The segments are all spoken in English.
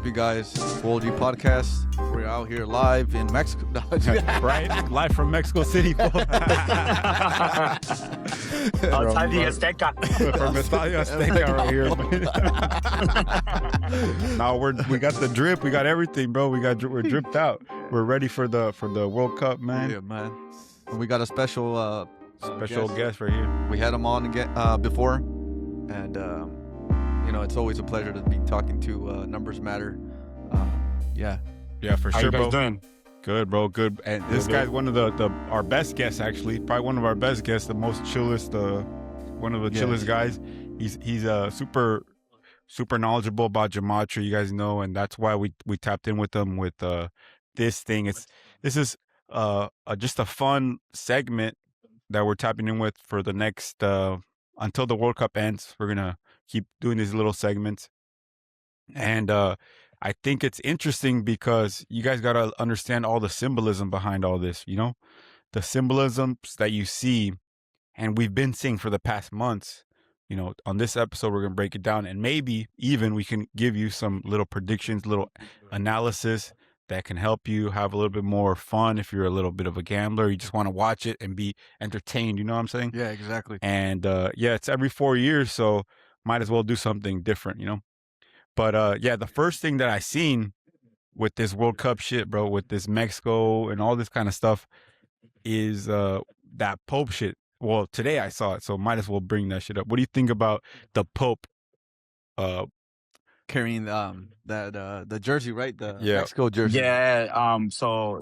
up, you guys? FOO-OLOGY podcast. We're out here live in Mexico. Right? Live from Mexico City. Outside the Azteca. From Estadio Azteca right here. Now we got the drip, we got everything, bro. We're dripped out. We're ready for the World Cup, man. Yeah, man. And we got a special guest right here. We had him on again before, and it's always a pleasure to be talking to Numbers Matter. Yeah, for How sure, you guys bro. doing? Good, bro. Good. And this guy's one of our best guests, actually. Probably one of our best guests, the most chillest, one of the chillest guys. He's super knowledgeable about gematria, you guys know, and that's why we tapped in with him with this thing. This is just a fun segment that we're tapping in with for the next until the World Cup ends. We're gonna keep doing these little segments, and I think it's interesting because you guys gotta understand all the symbolism behind all this. You know, the symbolisms that you see, and we've been seeing for the past months. You know, on this episode, we're gonna break it down, and maybe even we can give you some little predictions, little analysis that can help you have a little bit more fun if you're a little bit of a gambler. You just want to watch it and be entertained. You know what I'm saying? yeah, exactly. And it's every 4 years, so might as well do something different, you know? But the first thing that I seen with this World Cup shit, bro, with this Mexico and all this kind of stuff is that Pope shit. Well, today I saw it, so might as well bring that shit up. What do you think about the Pope? Carrying the jersey, right? The Yeah. Mexico jersey. Yeah. So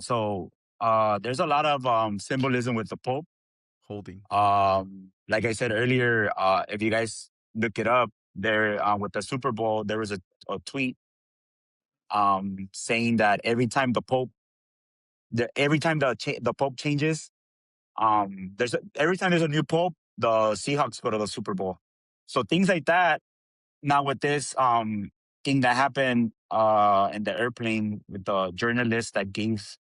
there's a lot of symbolism with the Pope. Holding. Like I said earlier, if you guys look it up, there with the Super Bowl, there was a tweet saying that every time the Pope changes, every time there's a new Pope, the Seahawks go to the Super Bowl. So things like that. Now with this thing that happened in the airplane with the journalist that gave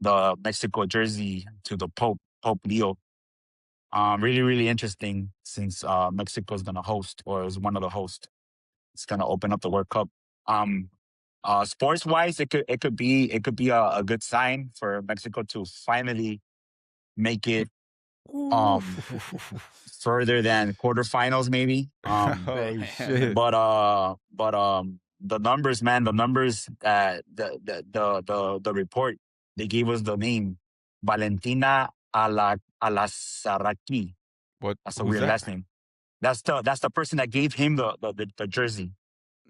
the Mexico jersey to the Pope Leo. Really, really interesting since Mexico is gonna host or is one of the hosts. It's gonna open up the World Cup. Sports wise, it could be a good sign for Mexico to finally make it further than quarterfinals, maybe. Holy shit. But the numbers, man, the report they gave us the name Valentina Alazaraki. What? That's a who's weird that? last name. That's the person that gave him the jersey.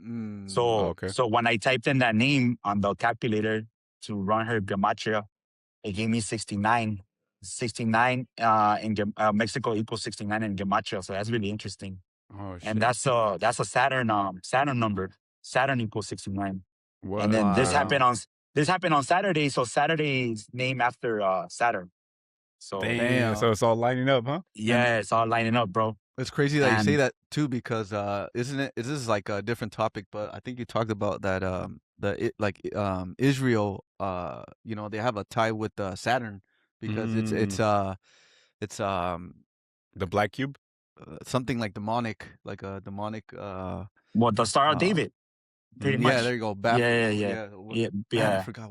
Okay. So when I typed in that name on the calculator to run her gematria, it gave me 69. 69 in Mexico equals 69 in gematria. So that's really interesting. Oh shit. And that's a Saturn number. Saturn equals 69. What? And then this Wow. happened on Saturday. So Saturday's named after Saturn. So Damn. So it's all lining up, huh? yeah, it's all lining up, bro. It's crazy that you say And- that too, because isn't it? This is like a different topic, but I think you talked about that Israel. They have a tie with Saturn because it's The Black Cube. something like demonic, like a demonic. Well, the Star of David, pretty much. Yeah, there you go. Baffle. Yeah. I forgot.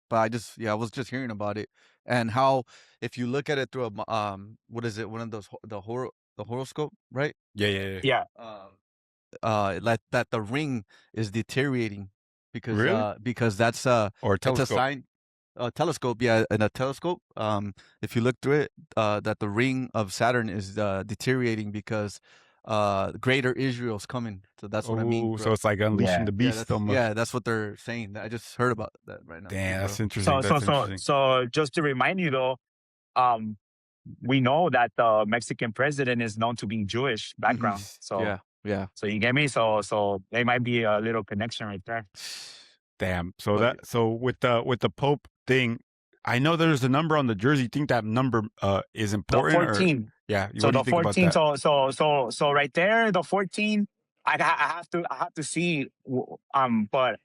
But I was just hearing about it, and how if you look at it through a what is it? One of those the horoscope, right? Yeah. That the ring is deteriorating because Really? because that's Or a it's a telescope. sign. Telescope, yeah, and a telescope. If you look through it, that the ring of Saturn is deteriorating because greater Israel's coming. So that's what I mean. Ooh, Bro. so it's like unleashing Yeah. the beast almost. That's what they're saying. I just heard about that right now. Damn, bro. that's interesting. So just to remind you though, we know that the Mexican president is known to be Jewish background. So yeah. So you get me? So there might be a little connection right there. Damn. So But- with the Pope thing, I know there's a number on the jersey. You think that number is The important? 14. Yeah. So What do the you think 14. about that? So right there, the 14. I have to see. But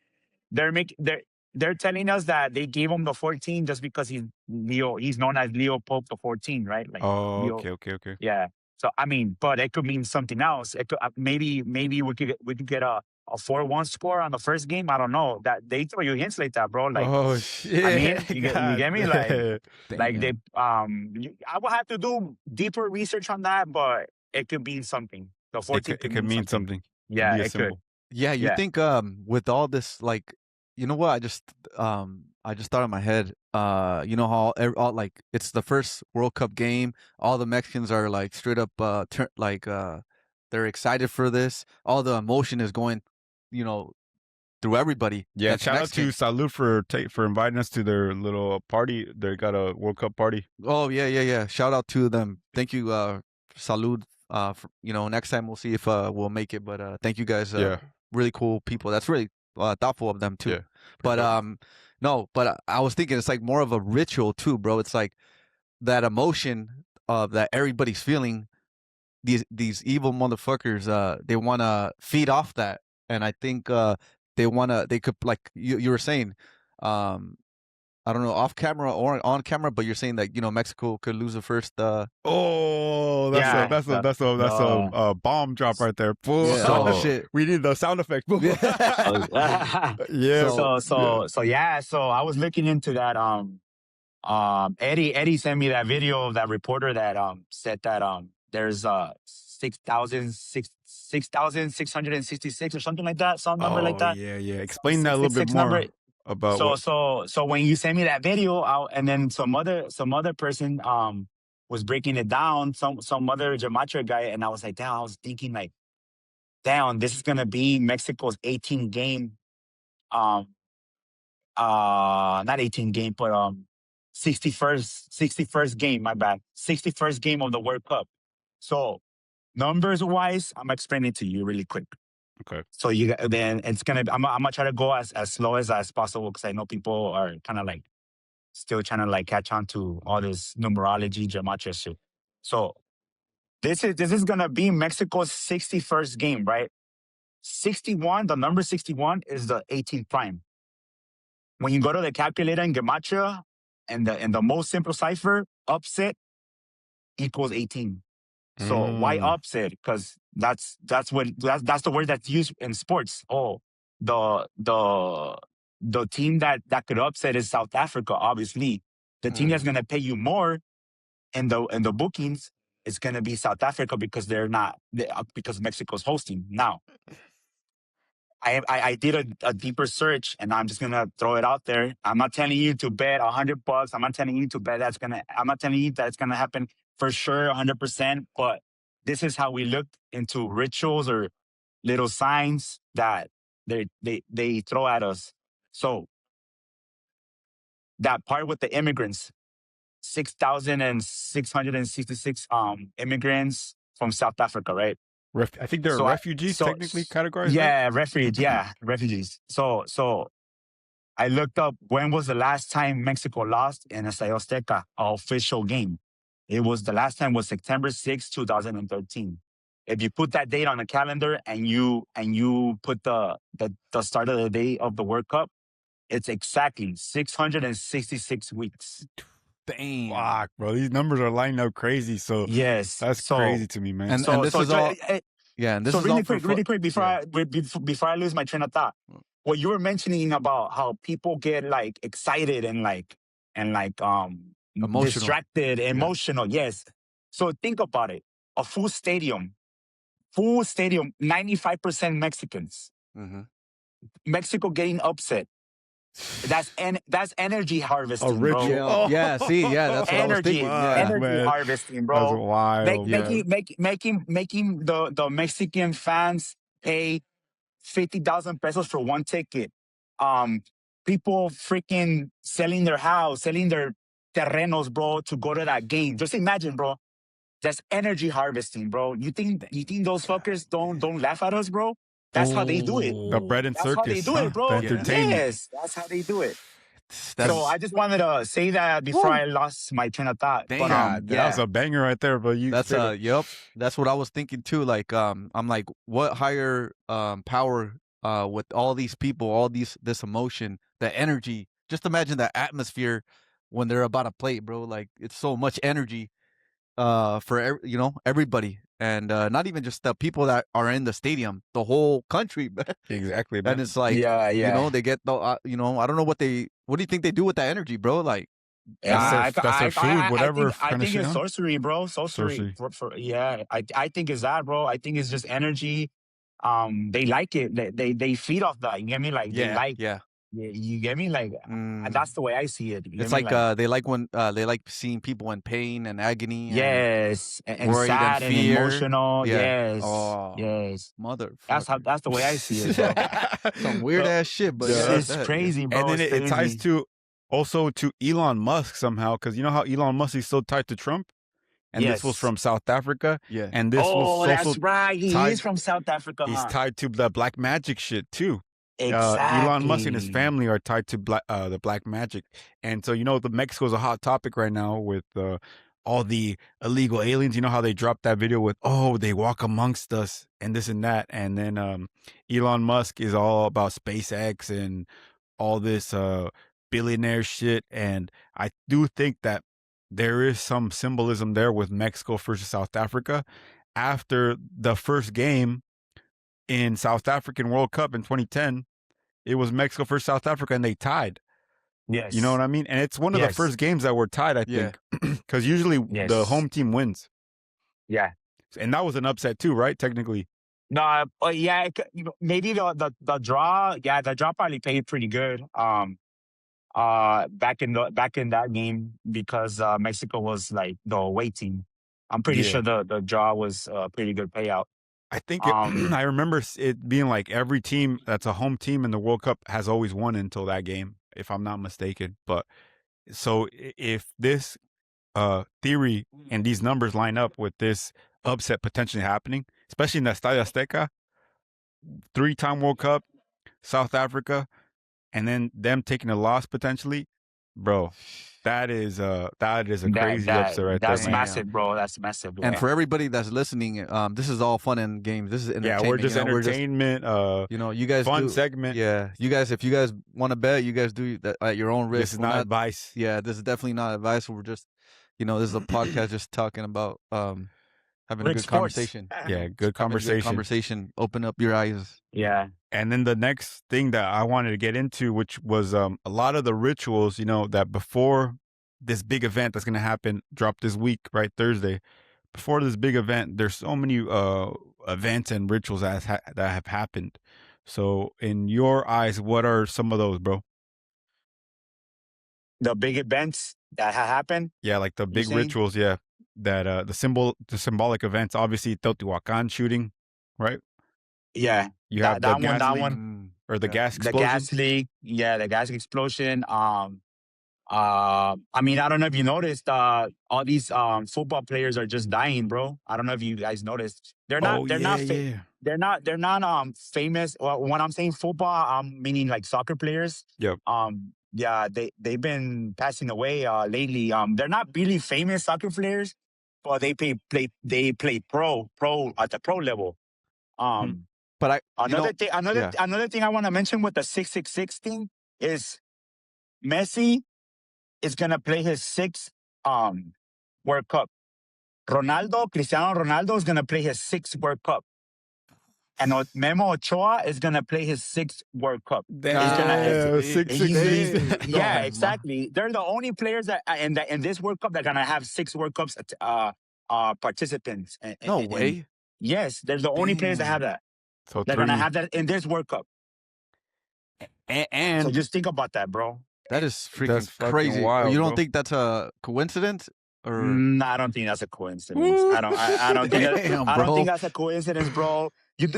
they're telling us that they gave him the 14 just because he's Leo. He's known as Leo Pope the 14, right? Like Oh, Leo. okay. Yeah. So I mean, but it could mean something else. It could maybe we could get a a 4-1 score on the first game. I don't know that they throw you hints like that, bro. Like, Oh I mean, shit! you get me? Like they Damn. I will have to do deeper research on that, but it could mean something. The 14 it could could mean mean something. something. It could Yeah, be a it could. symbol. Yeah, you Yeah. think with all this, like, you know what, I just thought in my head, you know how all, like, it's the first World Cup game, all the Mexicans are like straight up they're excited for this, all the emotion is going, you know, through everybody Yeah, that's shout out to Mexican. Salud for inviting us to their little party. They got a World Cup party. Oh yeah. Shout out to them. Thank you, salud. For, you know, next time we'll see if we'll make it. But thank you guys. Yeah, Really cool people. That's really thoughtful of them too. yeah. But dope. no. But I was thinking it's like more of a ritual too, bro. It's like that emotion that everybody's feeling. These evil motherfuckers. They want to feed off that, and I think they could, like you were saying. I don't know, off camera or on camera, but you're saying that, you know, Mexico could lose the first. Oh, Yeah. that's a The bomb drop right there. Boom. Yeah. Oh so shit. We need the sound effect. Boom. Yeah. Yeah. So so I was looking into that. Eddie sent me that video of that reporter that said that there's 6,666 or something like that, some number like Oh that, yeah. some Explain that a little bit 666 number. more about So what. so when you send me that video, and then some other person was breaking it down, some other gematria guy, and I was like, damn, I was thinking like, damn, this is gonna be Mexico's 18 game, um not 18 game, but 61st game, my bad. 61st game of the World Cup. So numbers wise, I'm explaining it to you really quick. Okay. So then it's gonna I'm gonna try to go as slow as possible, because I know people are kind of like still trying to like catch on to all this numerology gematria shit. So this is gonna be Mexico's 61st game, right? 61, the number 61 is the 18th prime. When you go to the calculator in gematria, and the most simple cipher, upset equals 18. So why Mm. upset? Because that's the word that's used in sports. Oh, the team that could upset is South Africa. Obviously, the team that's gonna pay you more in the bookings is gonna be South Africa, because because Mexico's hosting now. I did a deeper search, and I'm just gonna throw it out there. I'm not telling you to bet $100. I'm not telling you to bet I'm not telling you that it's gonna happen for sure 100%. But this is how we looked into rituals or little signs that they throw at us. So that part with the immigrants, 6,666 immigrants from South Africa, right? I think they're So refugees, technically categorized, right? yeah, refugees. So I looked up when was the last time Mexico lost in Estadio Azteca, an official game. It was the last time was September 6, 2013. If you put that date on the calendar, and you put the start of the day of the World Cup, it's exactly 666 weeks. damn. Fuck, bro. These numbers are lining up crazy. So Yes. that's crazy to me, man. And this is all. Yeah, and this So is all really quick before yeah. before I lose my train of thought, what you were mentioning about how people get like excited and Emotional. distracted, emotional. Yes. So think about it. A full stadium, 95% Mexicans. Mm-hmm. Mexico getting upset. That's energy A harvesting, bro. ritual. Yeah, Oh, yeah. See, yeah, that's what I was Energy, thinking. Yeah. fuck, energy man. harvesting, That's bro. wild, man. Making the Mexican fans pay 50,000 pesos for one ticket. Um, People freaking selling their house, selling their terrenos, bro, to go to that game. Just imagine, bro. That's energy harvesting, bro. You think those fuckers don't laugh at us, bro? That's how they do it. The bread and That's how they circus, do huh? it, The bro. Yeah. entertainment. Yes, that's how they do it. So That's I just wanted to say that before woo. I lost my train of thought. But Damn. God, that was yeah, a banger right there, bro. You That's straight up. yep. That's what I was thinking too. Like I'm like, what higher power with all these people, all this emotion, the energy. Just imagine that atmosphere when they're about to play, bro. Like it's so much energy. for everybody, and not even just the people that are in the stadium, the whole country. Exactly, man. And it's like, they get the I don't know what do you think they do with that energy, bro? Like, that's their food, whatever I kind of think shit. it's sorcery, bro. Sorcery. I think it's that, bro. I think it's just energy. They like it. They feed off that. You get me? Like they like. yeah. You get me? Like that's the way I see it. You It's get me? like they like when they like seeing people in pain and agony and yes, and worried and sad and fear. emotional. Yeah. Yes, Oh, yes. motherfucker. That's the way I see it, bro. Some weird ass shit, but It's crazy, bro. And then it's it ties crazy. to also to Elon Musk somehow, because you know how Elon Musk is so tied to Trump, and this was from South Africa, Yeah. and this was that's right. He is from South Africa. He's tied to the black magic shit too. Exactly. Elon Musk and his family are tied to the black magic, and so the Mexico's a hot topic right now with all the illegal aliens. You know how they dropped that video with they walk amongst us and this and that, and then Elon Musk is all about SpaceX and all this billionaire shit, and I do think that there is some symbolism there with Mexico versus South Africa. After the first game in South African World Cup in 2010, it was Mexico versus South Africa, and they tied. Yes. You know what I mean? And it's one of the first games that were tied, I think, because usually the home team wins. Yeah. And that was an upset too, right? Technically. No, yeah, maybe the draw. Yeah, the draw probably paid pretty good. Back in that game because Mexico was like the away team. I'm pretty sure the draw was a pretty good payout. I think I remember it being like every team that's a home team in the World Cup has always won until that game, if I'm not mistaken. But so if this theory and these numbers line up with this upset potentially happening, especially in the Estadio Azteca, 3-time World Cup, South Africa, and then them taking a loss potentially, bro. That is a crazy upset right there. That's massive, bro. That's massive. And for everybody that's listening, this is all fun and games. This is entertainment. Yeah, we're just entertainment. You guys fun segment. Yeah, if you guys want to bet, you guys do that at your own risk. This is not advice. Yeah, this is definitely not advice. We're just, this is a podcast just talking about having a good conversation. Yeah, good conversation. Open up your eyes. Yeah. And then the next thing that I wanted to get into, which was a lot of the rituals, that before this big event that's going to happen, drop this week, right, Thursday. Before this big event, there's so many events and rituals that have happened. So in your eyes, what are some of those, bro? The big events that have happened? Yeah, like the big rituals, yeah. That the symbolic events, obviously Teotihuacan shooting, right? Yeah. You have that one. Or the gas explosion. The gas leak. Yeah, the gas explosion. I mean, I don't know if you noticed, all these football players are just dying, bro. I don't know if you guys noticed. They're not famous. Well, when I'm saying football, I'm meaning like soccer players. Yep. Yeah, they've been passing away lately. They're not really famous soccer players, but they play pro at the pro level. But another thing I want to mention with the 666 thing is Messi is gonna play his 6th World Cup. Cristiano Ronaldo is gonna play his 6th World Cup. And Memo Ochoa is gonna play his 6th World Cup. Yeah, exactly. They're the only players that in this World Cup that are gonna have 6 World Cups participants. No way. Yes, they're the only players that have that. So they're gonna have that in this World Cup. And so just think about that, bro. That is freaking crazy. Wild, you don't bro. think that's a coincidence? Or no, I don't think that's a coincidence. I don't think that's a coincidence, bro. You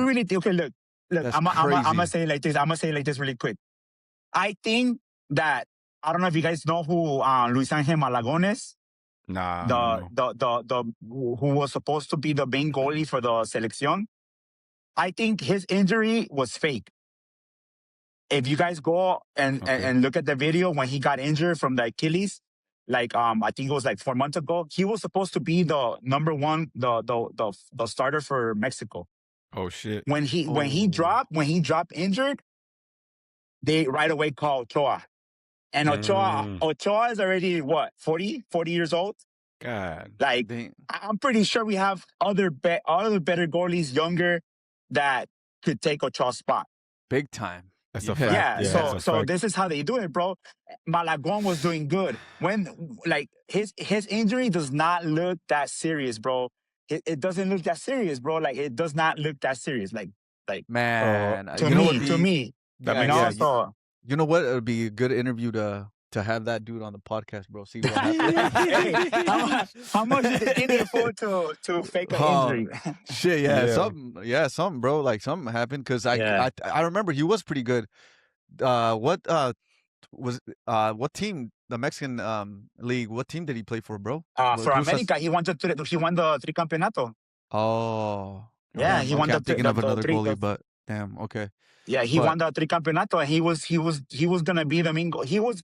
really think? Okay, look. I'm gonna say it like this. I'm gonna say it like this really quick. I think that I don't know if you guys know who Luis Angel Malagón is. Nah. Who was supposed to be the main goalie for the selección. I think his injury was fake. If you guys go and look at the video when he got injured from the Achilles, like I think it was like 4 months ago, he was supposed to be the number one, the starter for Mexico. Oh shit! When he dropped injured, they right away called Ochoa, and Ochoa is already what 40 years old. God. Like, I'm pretty sure we have other better goalies, younger, that could take Ochoa's spot. Big time. That's a fact. Yeah. So this is how they do it, bro. Malagon was doing good. When, like, his injury does not look that serious, bro. It doesn't look that serious, bro. Like, it does not look that serious. Like man, to me. That makes sense. So, you know what? It would be a good interview to have that dude on the podcast, bro. See what happens. Hey, how much did they need to fake an injury? Shit, something, bro. Like something happened because I remember he was pretty good. What team? The Mexican league. What team did he play for, bro? For America, he won the tricampeonato. Oh, yeah, damn, he won I'm thinking of another three. goalie, but damn, okay. Yeah, he won the tricampeonato, and he was gonna be the main. He was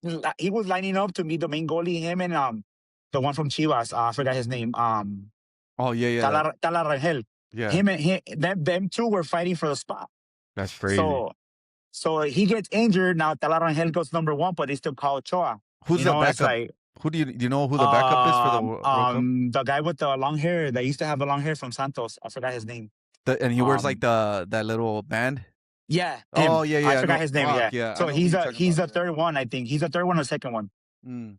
lining up to be the main goalie. Him and the one from Chivas, I forgot his name. Oh yeah. Tala Rangel. Yeah. Them two were fighting for the spot. That's crazy. So he gets injured. Now Tala Rangel goes number 1, but they still call Ochoa. Who's the backup? Who do you know who the backup is for the World Cup? The guy with the long hair that used to have the long hair from Santos. I forgot his name. And he wears like that little band. Yeah. Him. Oh yeah. I forgot his name. Yeah. So he's the third one, I think. He's the third one or second one.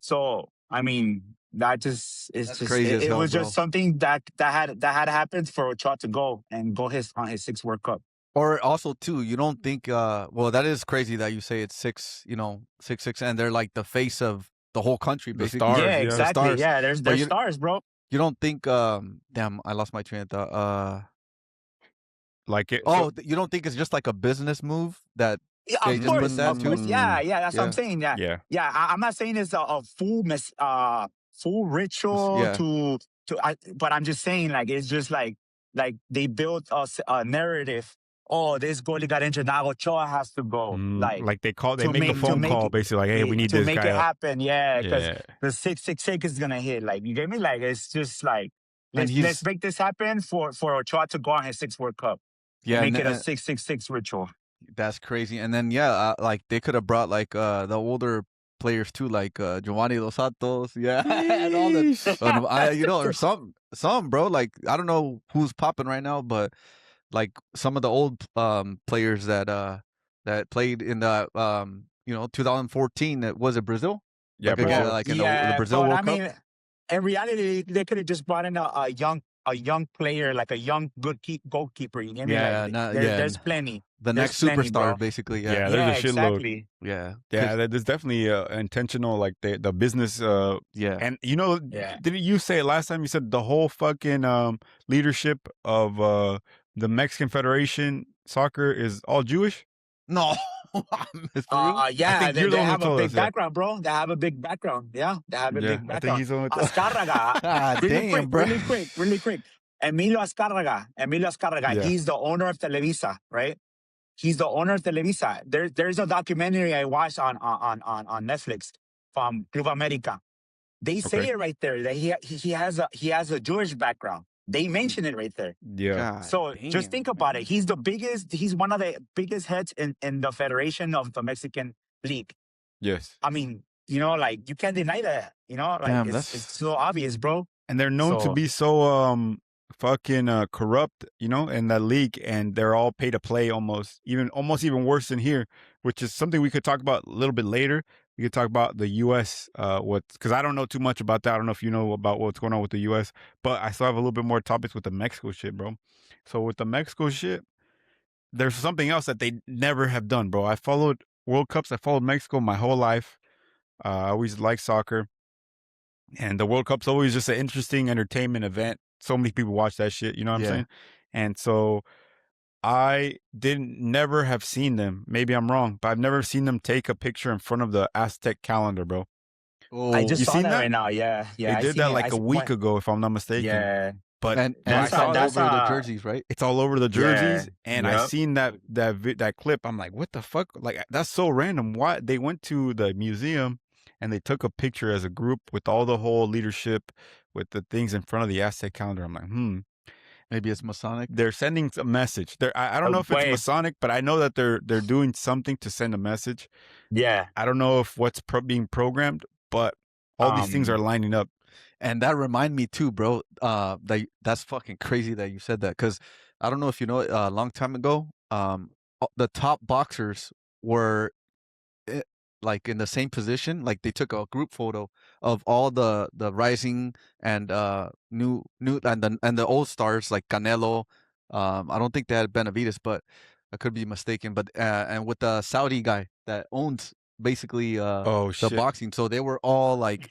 So I mean, that just is just crazy. It was just something that had happened for Ochoa to go on his 6th World Cup. Or also too, you don't think well, that is crazy that you say it's 6, 6, and they're like the face of the whole country, basically. The stars, yeah, exactly. The stars. Yeah, there's stars, bro. You don't think damn, I lost my train of thought. Like it. Oh, you don't think it's just like a business move that of course. Yeah, that's what I'm saying. Yeah. I'm not saying it's a full ritual but I'm just saying, like, it's just like they built a narrative. Oh, this goalie got injured. Now Ochoa has to go. Like they make a phone call, basically, like, hey, we need this guy to make it happen. Yeah, because the 666 is gonna hit. Like, you get me? Like, it's just like let's make this happen for Ochoa to go on his 6th World Cup. Yeah, make it a 666 ritual. That's crazy. And then like they could have brought like the older players too, like Giovanni Dos Santos, and all that. Or some bro. Like, I don't know who's popping right now, but like some of the old players that played in the 2014. Was it Brazil? Yeah, Brazil. Like in the Brazil World Cup. I mean, in reality, they could have just brought in a young player, like a young good goalkeeper. You know what I mean? There's plenty. The next superstar, basically. Yeah, there's a shitload. Exactly. Yeah, there's definitely intentional, like the business. And didn't you say it last time? You said the whole fucking leadership of the Mexican Federation soccer is all Jewish? No. Yeah, they have a big background, bro. They have a big background. Yeah, they have a big background. I think he's only Azcárraga. Really quick. Emilio Azcárraga. He's the owner of Televisa, right? He's the owner of Televisa. There's a documentary I watched on Netflix from Club America. They say it right there that he has a Jewish background. They mention it right there. Yeah. So just think about it. He's one of the biggest heads in the Federation of the Mexican League. Yes. I mean, like, you can't deny that. Like, it's so obvious, bro. And they're known to be so fucking corrupt, in that league, and they're all pay to play almost even worse than here, which is something we could talk about a little bit later. We could talk about the U.S. Because I don't know too much about that. I don't know if you know about what's going on with the U.S., but I still have a little bit more topics with the Mexico shit, bro. So with the Mexico shit, there's something else that they never have done, bro. I followed World Cups. I followed Mexico my whole life. I always liked soccer. And the World Cup's always just an interesting entertainment event. So many people watch that shit, you know what I'm saying? And so I never have seen them. Maybe I'm wrong, but I've never seen them take a picture in front of the Aztec calendar, bro. Oh, I just saw that right now. Yeah. They did that like a week ago, if I'm not mistaken. Yeah. But that's all over the jerseys, right? It's all over the jerseys. And I seen that clip. I'm like, what the fuck? Like, that's so random. Why? They went to the museum and they took a picture as a group with all the whole leadership with the things in front of the Aztec calendar. I'm like, maybe it's Masonic. They're sending a message. I don't know if it's Masonic, but I know that they're doing something to send a message. Yeah. I don't know if what's being programmed, but All these things are lining up. And that remind me too, bro. That's fucking crazy that you said that, because I don't know if you know, a long time ago, the top boxers were eh, like in the same position. Like they took a group photo of all the rising and new and the old stars like Canelo. I don't think they had Benavides, but I could be mistaken. But and with the Saudi guy that owns basically Oh the shit. boxing, so they were all like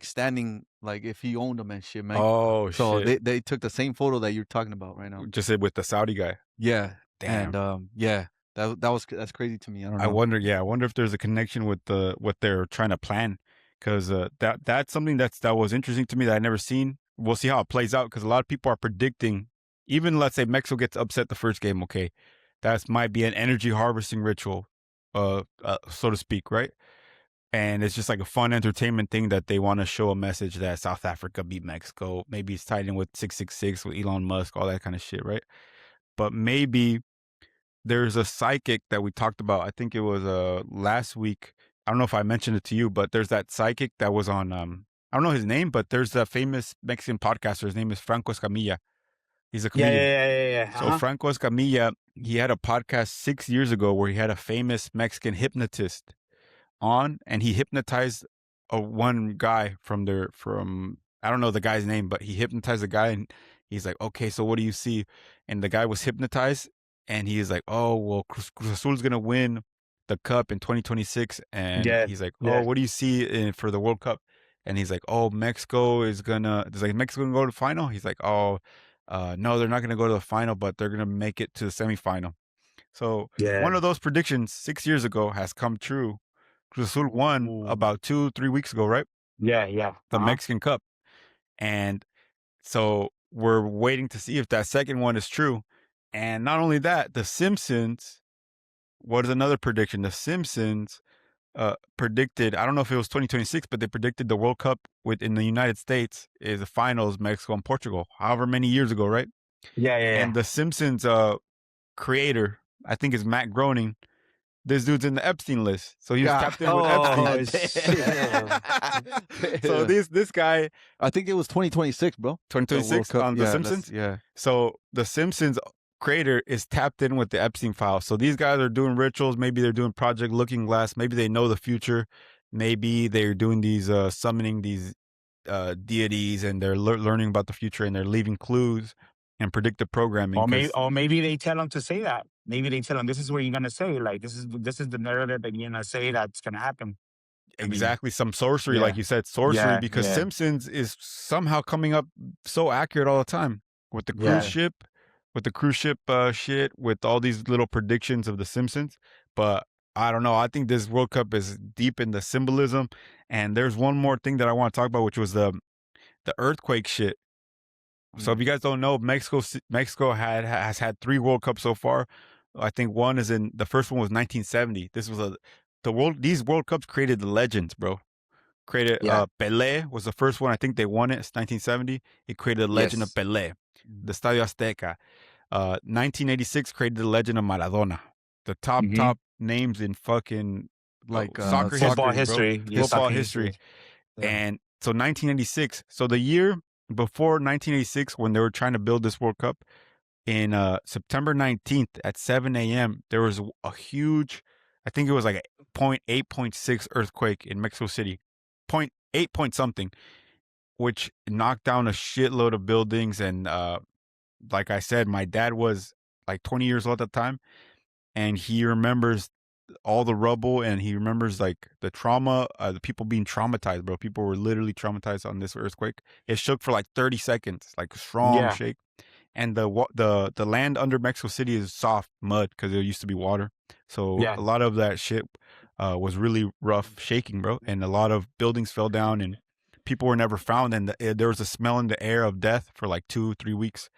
standing like if he owned them and shit, man. Oh So shit. they took the same photo that you're talking about right now. Just with the Saudi guy. Yeah. Damn. And yeah, that's crazy to me. I don't know. I wonder if there's a connection with what they're trying to plan, because that's something that was interesting to me that I never seen. We'll see how it plays out, because a lot of people are predicting, even let's say Mexico gets upset the first game, okay, that might be an energy harvesting ritual, so to speak, right? And it's just like a fun entertainment thing that they want to show a message that South Africa beat Mexico. Maybe it's tied in with 666 with Elon Musk, all that kind of shit, right? But maybe there's a psychic that we talked about. I think it was last week. I don't know if I mentioned it to you, but there's that psychic that was on I don't know his name, but there's a famous Mexican podcaster. His name is Franco Escamilla. He's a comedian. Yeah. So Franco Escamilla, he had a podcast 6 years ago where he had a famous Mexican hypnotist on, and he hypnotized one guy from I don't know the guy's name, but he hypnotized the guy, and he's like, okay, so what do you see? And the guy was hypnotized, and he's like, oh, well, Cruz Azul's gonna win the cup in 2026, and he's like, oh, what do you see for the World Cup? And he's like, oh, Mexico is gonna go to the final. He's like, oh, no, they're not gonna go to the final, but they're gonna make it to the semifinal. So one of those predictions 6 years ago has come true. Cruz Azul won about 2-3 weeks ago, right? Yeah. The Mexican Cup. And so we're waiting to see if that second one is true. And not only that, the Simpsons, what is another prediction? The Simpsons predicted, I don't know if it was 2026, but they predicted the World Cup in the United States is the finals, Mexico and Portugal, however many years ago, right? Yeah. And the Simpsons creator, I think is Matt Groening. This dude's in the Epstein list, so he was tapped in with Epstein. So this guy, I think it was 2026, bro. 2026 on The Simpsons. Yeah. So the Simpsons creator is tapped in with the Epstein file. So these guys are doing rituals. Maybe they're doing Project Looking Glass. Maybe they know the future. Maybe they're doing these summoning these deities, and they're learning about the future, and they're leaving clues and predictive programming. Or maybe they tell them to say that. Maybe they tell them this is what you're gonna say. Like this is the narrative that you're gonna say that's gonna happen. Exactly, some sorcery, like you said, sorcery, because Simpsons is somehow coming up so accurate all the time with the cruise ship, shit, with all these little predictions of the Simpsons. But I don't know. I think this World Cup is deep in the symbolism. And there's one more thing that I want to talk about, which was the earthquake shit. So if you guys don't know, Mexico has had 3 World Cups so far. I think the first one was 1970. This was these World Cups created the legends, bro. Pelé was the first one. I think they won it. It's 1970. It created the legend of Pelé. The Estadio Azteca. 1986 created the legend of Maradona. The top names in fucking like soccer football history. Football history. Yeah. And so 1986. So the year before 1986, when they were trying to build this World Cup, in September 19th at 7 a.m., there was a huge, I think it was like a 8.6 earthquake in Mexico City. 0.8 point something, which knocked down a shitload of buildings. And like I said, my dad was like 20 years old at the time, and he remembers all the rubble, and he remembers like the trauma, the people being traumatized, bro. People were literally traumatized on this earthquake. It shook for like 30 seconds, like a strong shake. And the land under Mexico City is soft mud because there used to be water. So a lot of that shit was really rough shaking, bro. And a lot of buildings fell down, and people were never found. And there was a smell in the air of death for like 2-3 weeks.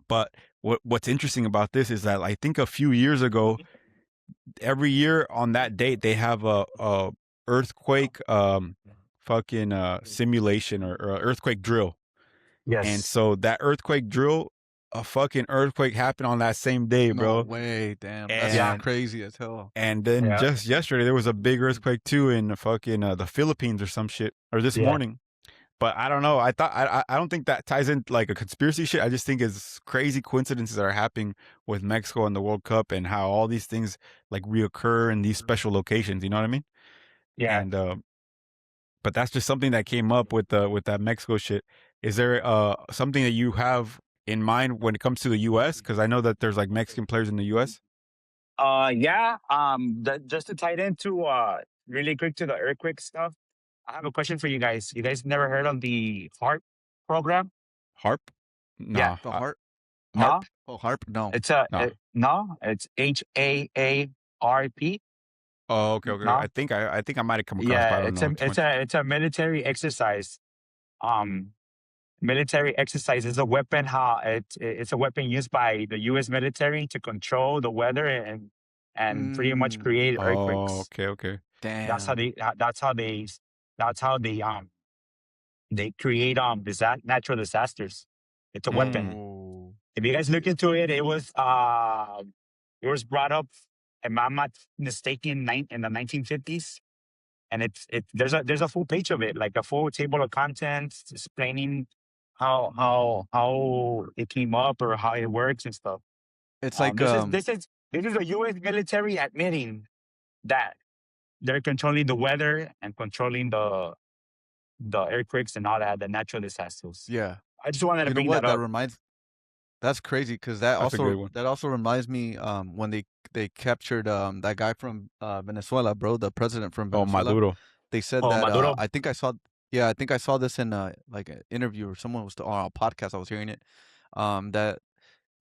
But what's interesting about this is that I think a few years ago, every year on that date, they have a earthquake simulation or earthquake drill. Yes. And so that earthquake drill, a fucking earthquake happened on that same day, bro. No way, damn. And That's crazy as hell. and then just yesterday there was a big earthquake too in fucking the Philippines or some shit, or this morning. But I don't know. I thought I don't think that ties in like a conspiracy shit. I just think it's crazy coincidences that are happening with Mexico and the World Cup and how all these things like reoccur in these special locations. You know what I mean? Yeah. And but that's just something that came up with that Mexico shit. Is there something that you have in mind when it comes to the U.S.? Because I know that there's like Mexican players in the U.S. Yeah. Just to tie it into really quick to the earthquake stuff. I have a question for you guys. You guys never heard of the HARP program? Harp? Yeah. No. The harp? No. Oh, harp? No. It's No. no. It's HAARP. Oh, okay. No. I think I might have come across, but Yeah. I don't know too much. It's a military exercise. Um, Military exercise is a weapon. How it's a weapon used by the U.S. military to control the weather and pretty much create Oh, earthquakes. okay. Damn. That's how they. That's how they create natural disasters. It's a weapon. Oh. If you guys look into it, it was brought up, if I'm not mistaken, in the 1950s, and there's a full page of it, like a full table of contents explaining how it came up or how it works and stuff. It's like This is the U.S. military admitting that they're controlling the weather and controlling the earthquakes and all that, the natural disasters. yeah. I just wanted to You know bring what? that That up. reminds. That's crazy because That's a good one. that also reminds me when they captured that guy from Venezuela, bro, the president from Oh, Venezuela. Maduro. They said Oh, that Maduro. I think I saw this in like an interview or someone was on a podcast. I was hearing it. That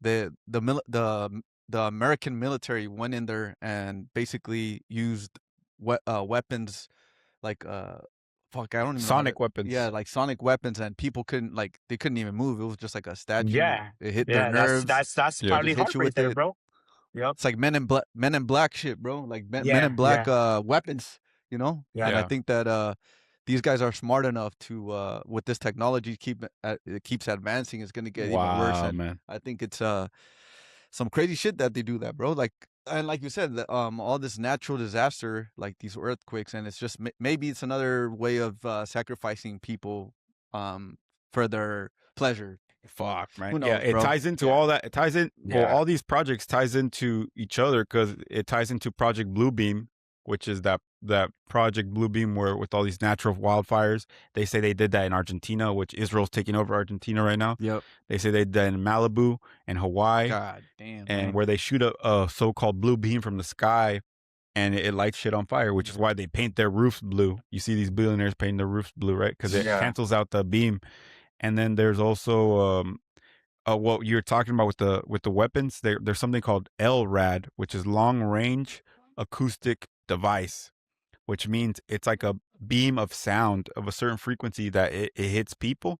the American military went in there and basically used weapons like fuck, I don't even know how to. Sonic weapons. Yeah, like sonic weapons, and people couldn't like they couldn't even move. It was just like a statue. Yeah, It hit their yeah. That's nerves. that's that's Yeah. It probably just hit hard you right with there, it. bro. Yep. It's like Men in Black shit, bro. Like Men in Yeah, Black yeah, weapons, you know. yeah, And I Yeah. think that these guys are smart enough to with this technology it keeps advancing. It's gonna get even worse, Wow, and man. I think it's some crazy shit that they do that, bro. Like and like you said, all this natural disaster, like these earthquakes, and it's just maybe it's another way of sacrificing people for their pleasure. Fuck, man. Who Yeah, knows, it bro? ties into all that. It ties in. Well, yeah, all these projects ties into each other because it ties into Project Bluebeam, which is that Project Bluebeam where with all these natural wildfires. They say they did that in Argentina, which Israel's taking over Argentina right now. Yep. They say they did that in Malibu and Hawaii, God damn, and man. where they shoot a so-called blue beam from the sky and it lights shit on fire, which is why they paint their roofs blue. You see these billionaires painting their roofs blue, right? Because it yeah, cancels out the beam. And then there's also what you're talking about with the weapons. There's something called LRAD, which is long range acoustic device, which means it's like a beam of sound of a certain frequency that it hits people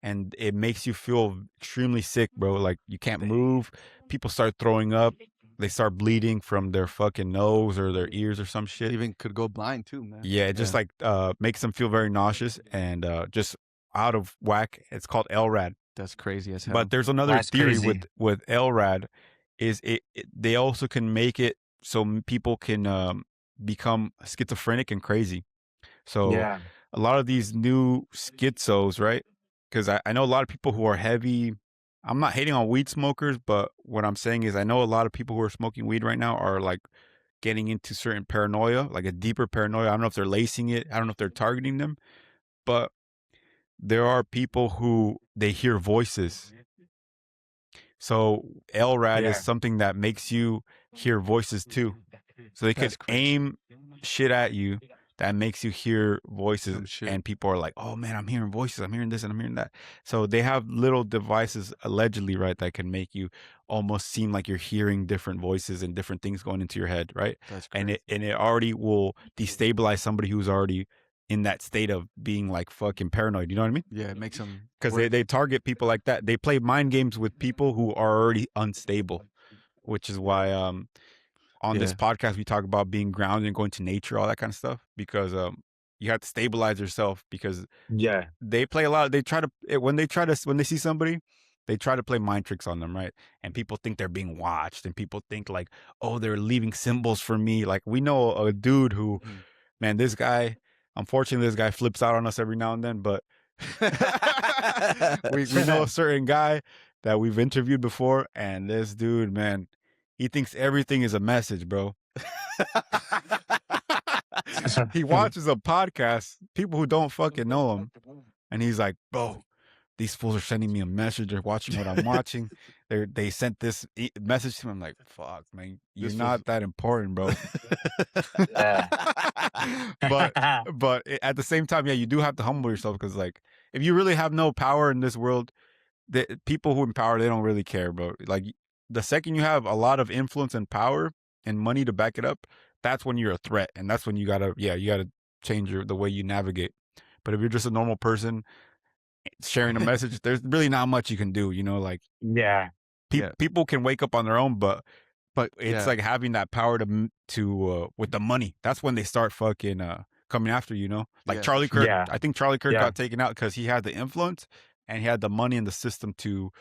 and it makes you feel extremely sick, bro. Like you can't move. People start throwing up. They start bleeding from their fucking nose or their ears or some shit. Even could go blind too, man. Yeah, it just like makes them feel very nauseous and just out of whack. It's called LRAD. That's crazy as hell. But there's another that's theory crazy. with LRAD is they also can make it so people can become schizophrenic and crazy. So Yeah, a lot of these new schizos, right? Because I know a lot of people who are heavy. I'm not hating on weed smokers, but what I'm saying is I know a lot of people who are smoking weed right now are like getting into certain paranoia, like a deeper paranoia. I don't know if they're lacing it. I don't know if they're targeting them, but there are people who they hear voices. So LRAD is yeah, something that makes you hear voices too. So they could That's crazy. aim shit at you that makes you hear voices, Some shit. and people are like, "Oh man, I'm hearing voices. I'm hearing this and I'm hearing that." So they have little devices allegedly, right, that can make you almost seem like you're hearing different voices and different things going into your head, right? That's And crazy. it already will destabilize somebody who's already in that state of being like fucking paranoid. You know what I mean? Yeah, it makes them Because they target people like that. They play mind games with people who are already unstable, which is why on this podcast we talk about being grounded and going to nature, all that kind of stuff, because you have to stabilize yourself because yeah, they play a lot. They try to when they see somebody, they try to play mind tricks on them, right? And people think they're being watched, and people think like, oh, they're leaving symbols for me. Like we know a dude who, man, this guy. Unfortunately, this guy flips out on us every now and then, but we know a certain guy that we've interviewed before, and this dude, man, he thinks everything is a message, bro. He watches a podcast, people who don't fucking know him, and he's like, bro, these fools are sending me a message. They're watching what I'm watching. They sent this message to me. I'm like, fuck, man, you're not that important, bro. but at the same time, yeah, you do have to humble yourself, because like, if you really have no power in this world, the people who empower, they don't really care, bro. Like the second you have a lot of influence and power and money to back it up, that's when you're a threat, and that's when you gotta change the way you navigate. But if you're just a normal person sharing a message, there's really not much you can do, you know, like people can wake up on their own, but it's like having that power to with the money, that's when they start fucking coming after you, know, like Charlie Kirk. I think Charlie Kirk got taken out because he had the influence and he had the money in the system to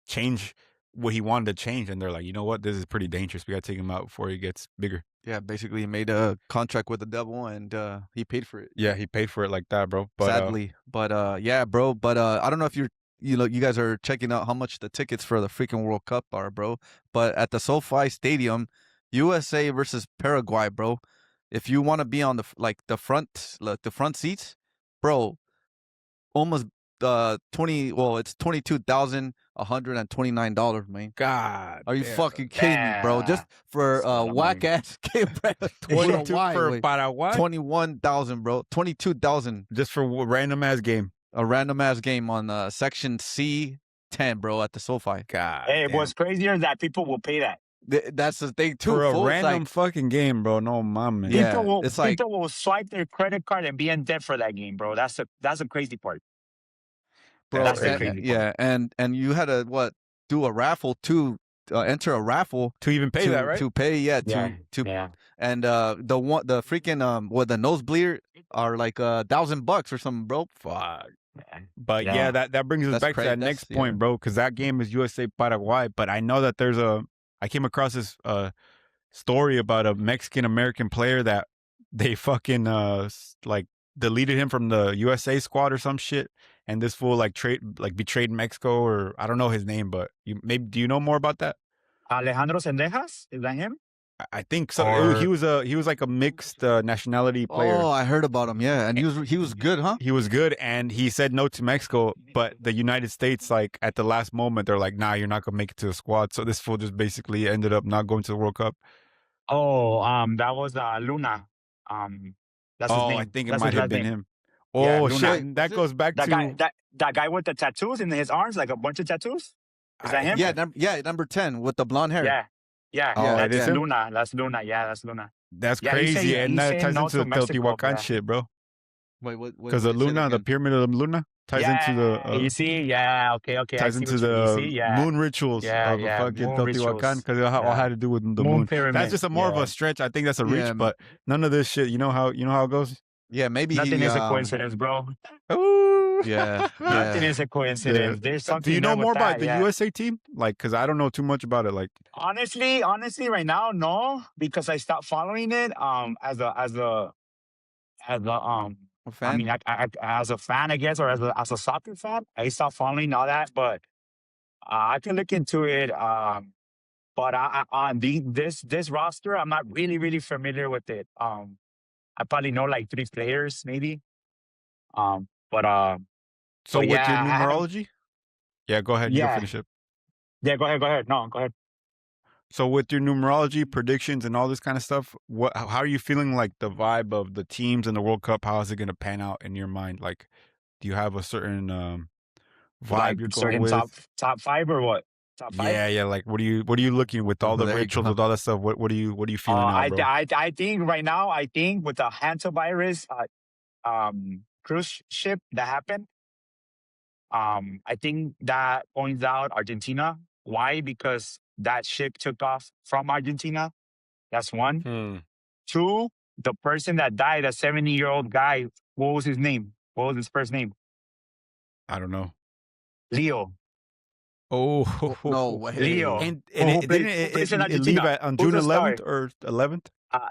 change what he wanted to change, and they're like, you know what, this is pretty dangerous, we gotta take him out before he gets bigger. Yeah, basically he made a contract with the devil, and he paid for it. Yeah, he paid for it like that, bro. But, sadly, yeah, bro. But I don't know if you guys are checking out how much the tickets for the freaking World Cup are, bro. But at the SoFi Stadium, USA versus Paraguay, bro. If you want to be on the front seats, bro, almost 20. Well, it's $22,129, man. God, are you fucking kidding me, bro? Just for whack ass game, 22 for Paraguay, 21,000, bro. 22,000 just for a random ass game. A random ass game on section C10, bro, at the SoFi. God, hey, what's crazier is that people will pay that. That's the thing too. For a random fucking game, bro. No, mama. Yeah, people will swipe their credit card and be in debt for that game, bro. That's a crazy part. Bro, that's the crazy part. and you had to do a raffle to enter a raffle to even pay that, right? To pay, and the freaking the nosebleed are like $1,000 or something, bro. Fuck. But that brings us back to that next point, bro, because that game is USA Paraguay. But I know that I came across this story about a Mexican American player that they fucking like deleted him from the USA squad or some shit, and this fool betrayed Mexico, or I don't know his name, but do you know more about that? Alejandro Sendejas, is that him? I think so. He was like a mixed nationality player. Oh, I heard about him. Yeah, and he was good, huh? He was good, and he said no to Mexico, but the United States, like at the last moment, they're like, nah, you're not gonna make it to the squad. So this fool just basically ended up not going to the World Cup. Oh, that was Luna. That's his name. I think it might have been him. Oh, shit! That goes back to that guy with the tattoos in his arms, like a bunch of tattoos. Is that him? Yeah, number 10 with the blonde hair. Yeah. That's Luna. That's Luna. Yeah, that's Luna. That's crazy, and that ties into the Teotihuacan shit, bro. Wait, what? Because the Luna, the pyramid of Luna, ties into the. You see, okay. Ties into the moon rituals of fucking Teotihuacan, because it all had to do with the moon. Pyramid. That's just more of a stretch. I think that's a reach, but none of this shit. You know how it goes. Yeah, maybe nothing is a coincidence, bro. Ooh. Yeah, nothing is a coincidence. There's something. Do you know more about the USA team? Like, because I don't know too much about it. Like, honestly, right now, no, because I stopped following it. As a fan? I mean, I, as a fan, I guess, or as a soccer fan, I stopped following all that. But I can look into it. But on this roster, I'm not really familiar with it. I probably know like 3 players, maybe. So with your numerology? Yeah, go ahead. You finish it. Yeah, go ahead. No, go ahead. So with your numerology predictions and all this kind of stuff, how are you feeling like the vibe of the teams in the World Cup? How is it going to pan out in your mind? Like, do you have a certain vibe you're going with? Top 5 or what? Top 5? Yeah. Like, what are you looking with all the rituals, with all that stuff? What are you feeling now, bro? I think right now, with the hantavirus cruise ship that happened, I think that points out Argentina. Why? Because that ship took off from Argentina. That's 1. 2, the person that died, a 70-year-old guy, what was his name? What was his first name? I don't know. Leo. Oh, No way. Leo. and Who it plays, didn't who plays in it leave Argentina? on Who's June the star? 11th or 11th?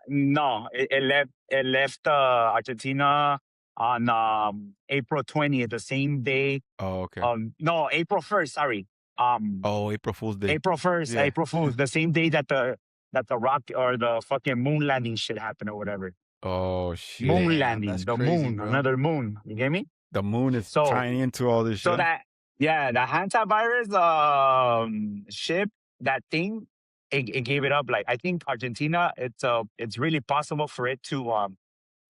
No, it left Argentina on April 20th, the same day. Oh, okay. No, April 1st. Sorry. Um, Oh, April Fool's Day. April 1st, Yeah. April Fool's, the same day that the rock or the fucking moon landing shit happened or whatever. Oh shit. Moon Damn, landing, that's the crazy, moon, bro. another moon. You get me? The moon is So tying into all this shit. that the antivirus ship, that thing, it gave it up. Like, I think Argentina, it's really possible for it to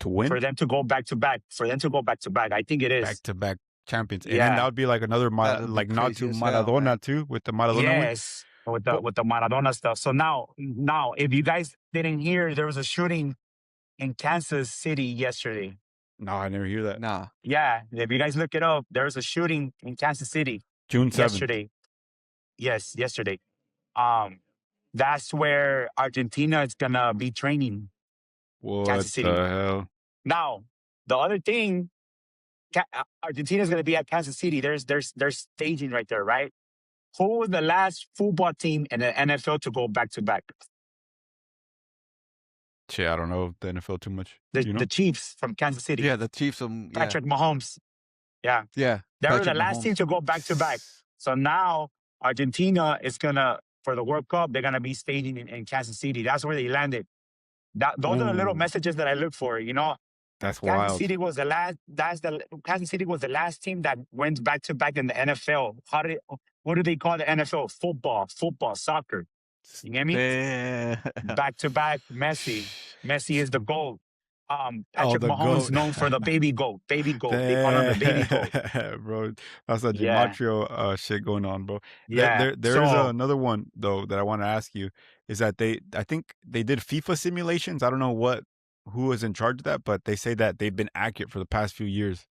win for them to go back to back. For them to go back to back. I think it is. back to back champions, and then that Yeah. would be like another That'd be like not crazy to as hell, Maradona man. too with the Maradona win. Yes. With But the Maradona stuff. So now, if you guys didn't hear, there was a shooting in Kansas City yesterday. no, I never hear that. Nah. Yeah. If you guys look it up, there was a shooting in Kansas City June 7th. yesterday. Yes, yesterday. That's where Argentina is gonna be training. What Kansas City. the hell? Now, the other thing, Argentina is gonna be at Kansas City. There's staging right there, right? Who was the last football team in the NFL to go back to back? Shit, I don't know the NFL too much. You know? The Chiefs from Kansas City. Yeah, the Chiefs. Yeah. Patrick Mahomes. Yeah. Yeah. They were the Patrick last Mahomes. team to go back to back. So now Argentina is gonna, for the World Cup, they're gonna be staging in Kansas City. That's where they landed. Those are the little Ooh. messages that I look for. You know, That's Kansas wild. City was the last. Kansas City was the last team that went back to back in the NFL. What do they call the NFL? Football, soccer. You get me? Damn. Back to back, Messi. Messi is the GOAT. Patrick the Mahomes GOAT. known for the baby goat. Baby goat. They call him the baby goat. Bro, that's a Yeah. gematria shit going on, bro. Yeah. There is another one though that I want to ask you, is that I think they did FIFA simulations. I don't know who is in charge of that, but they say that they've been accurate for the past few years.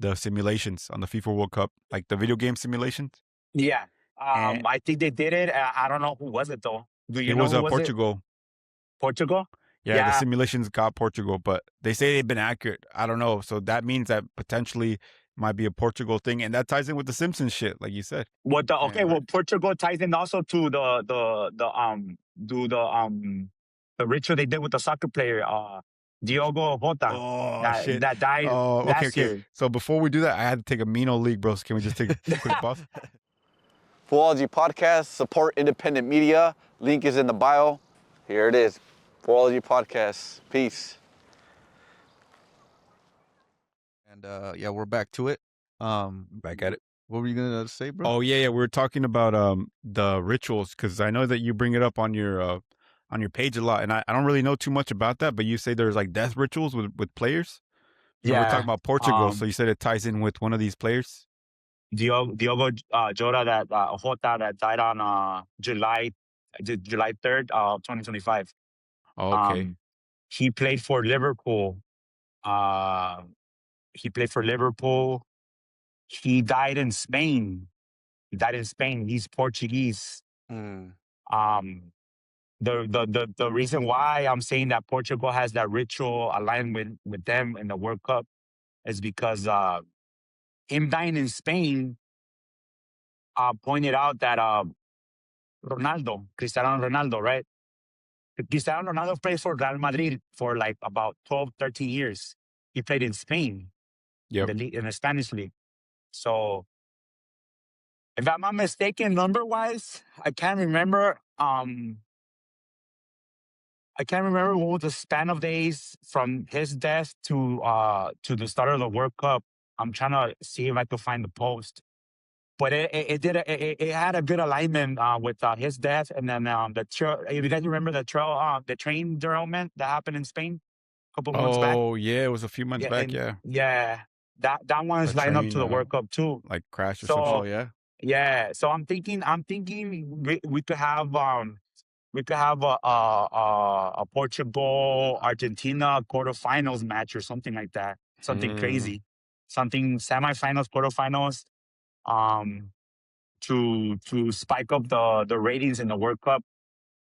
The simulations on the FIFA World Cup, like the video game simulations. Yeah. And I think they did it. I don't know who was it though. Do you it know was who was Portugal. it? Portugal? Yeah, the Yeah. simulations got Portugal, but they say they've been accurate. I don't know. So that means that potentially might be a Portugal thing, and that ties in with the Simpsons shit, like you said. Well, Portugal ties in also to the ritual they did with the soccer player, Diogo Jota, Oh shit! that died Okay. last year. So before we do that, I had to take a Mino league, bros. Can we just take a quick pause? FOO-OLOGY podcast, support independent media. Link is in the bio. Here it is. FOO-OLOGY podcast. Peace. And yeah, we're back to it. Back at it. What were you gonna say, bro? Oh yeah. We were talking about the rituals, because I know that you bring it up on your page a lot, and I don't really know too much about that. But you say there's like death rituals with players. So we're talking about Portugal. So you said it ties in with one of these players. Diogo Jota Jota that died on July 3rd, 2025. Oh, okay. He played for Liverpool. He died in Spain. He's Portuguese. Mm. The reason why I'm saying that Portugal has that ritual aligned with them in the World Cup is because him dying in Spain pointed out that Cristiano Ronaldo, right? Cristiano Ronaldo played for Real Madrid for like about 12, 13 years. He played in Spain, Yep. in the Spanish league. So, if I'm not mistaken, number-wise, I can't remember. I can't remember what was the span of days from his death to the start of the World Cup. I'm trying to see if I could find the post. But it had a good alignment with his death, and then if you guys remember the train derailment that happened in Spain a couple months back. Oh yeah, it was a few months back. and Yeah. that one is The lined up train, to the World Cup too. like crash or So something. Oh yeah. yeah, so I'm thinking we could have a Portugal Argentina quarterfinals match or something like that. Something crazy, something semifinals, quarterfinals. To spike up the ratings in the World Cup.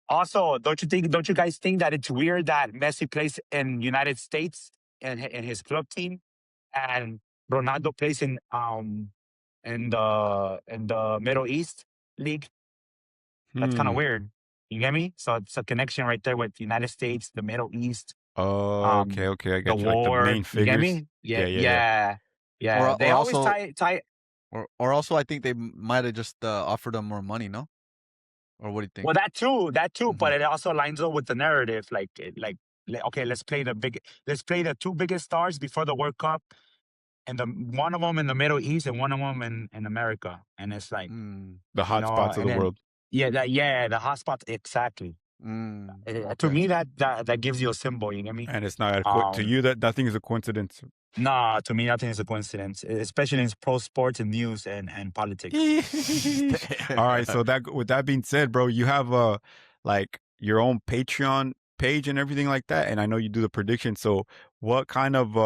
Also, don't you guys think that it's weird that Messi plays in United States in his club team, and Ronaldo plays in in the Middle East League. That's kind of weird. You get me? So it's a connection right there with the United States, the Middle East, Oh, okay, okay. I the get you. Like the war. main You get figures. me? Yeah, Yeah, yeah, yeah. yeah, yeah. They or always also tie. or also I think they might have just offered them more money, no? Or what do you think? Well, that too. But Mhm. it also lines up with the narrative. Okay, let's play the two biggest stars before the World Cup, and one of them in the Middle East and one of them in America. And it's like, Mm. The hot spots of and the then world. the hotspot exactly. To Okay. me, that gives you a symbol. You get me? And it's not to Um, you that nothing is a coincidence. Nah, to me, nothing is a coincidence, especially in pro sports and news and politics. All right, so that with that being said, bro, you have like your own Patreon page and everything like that, and I know you do the prediction. So, what kind of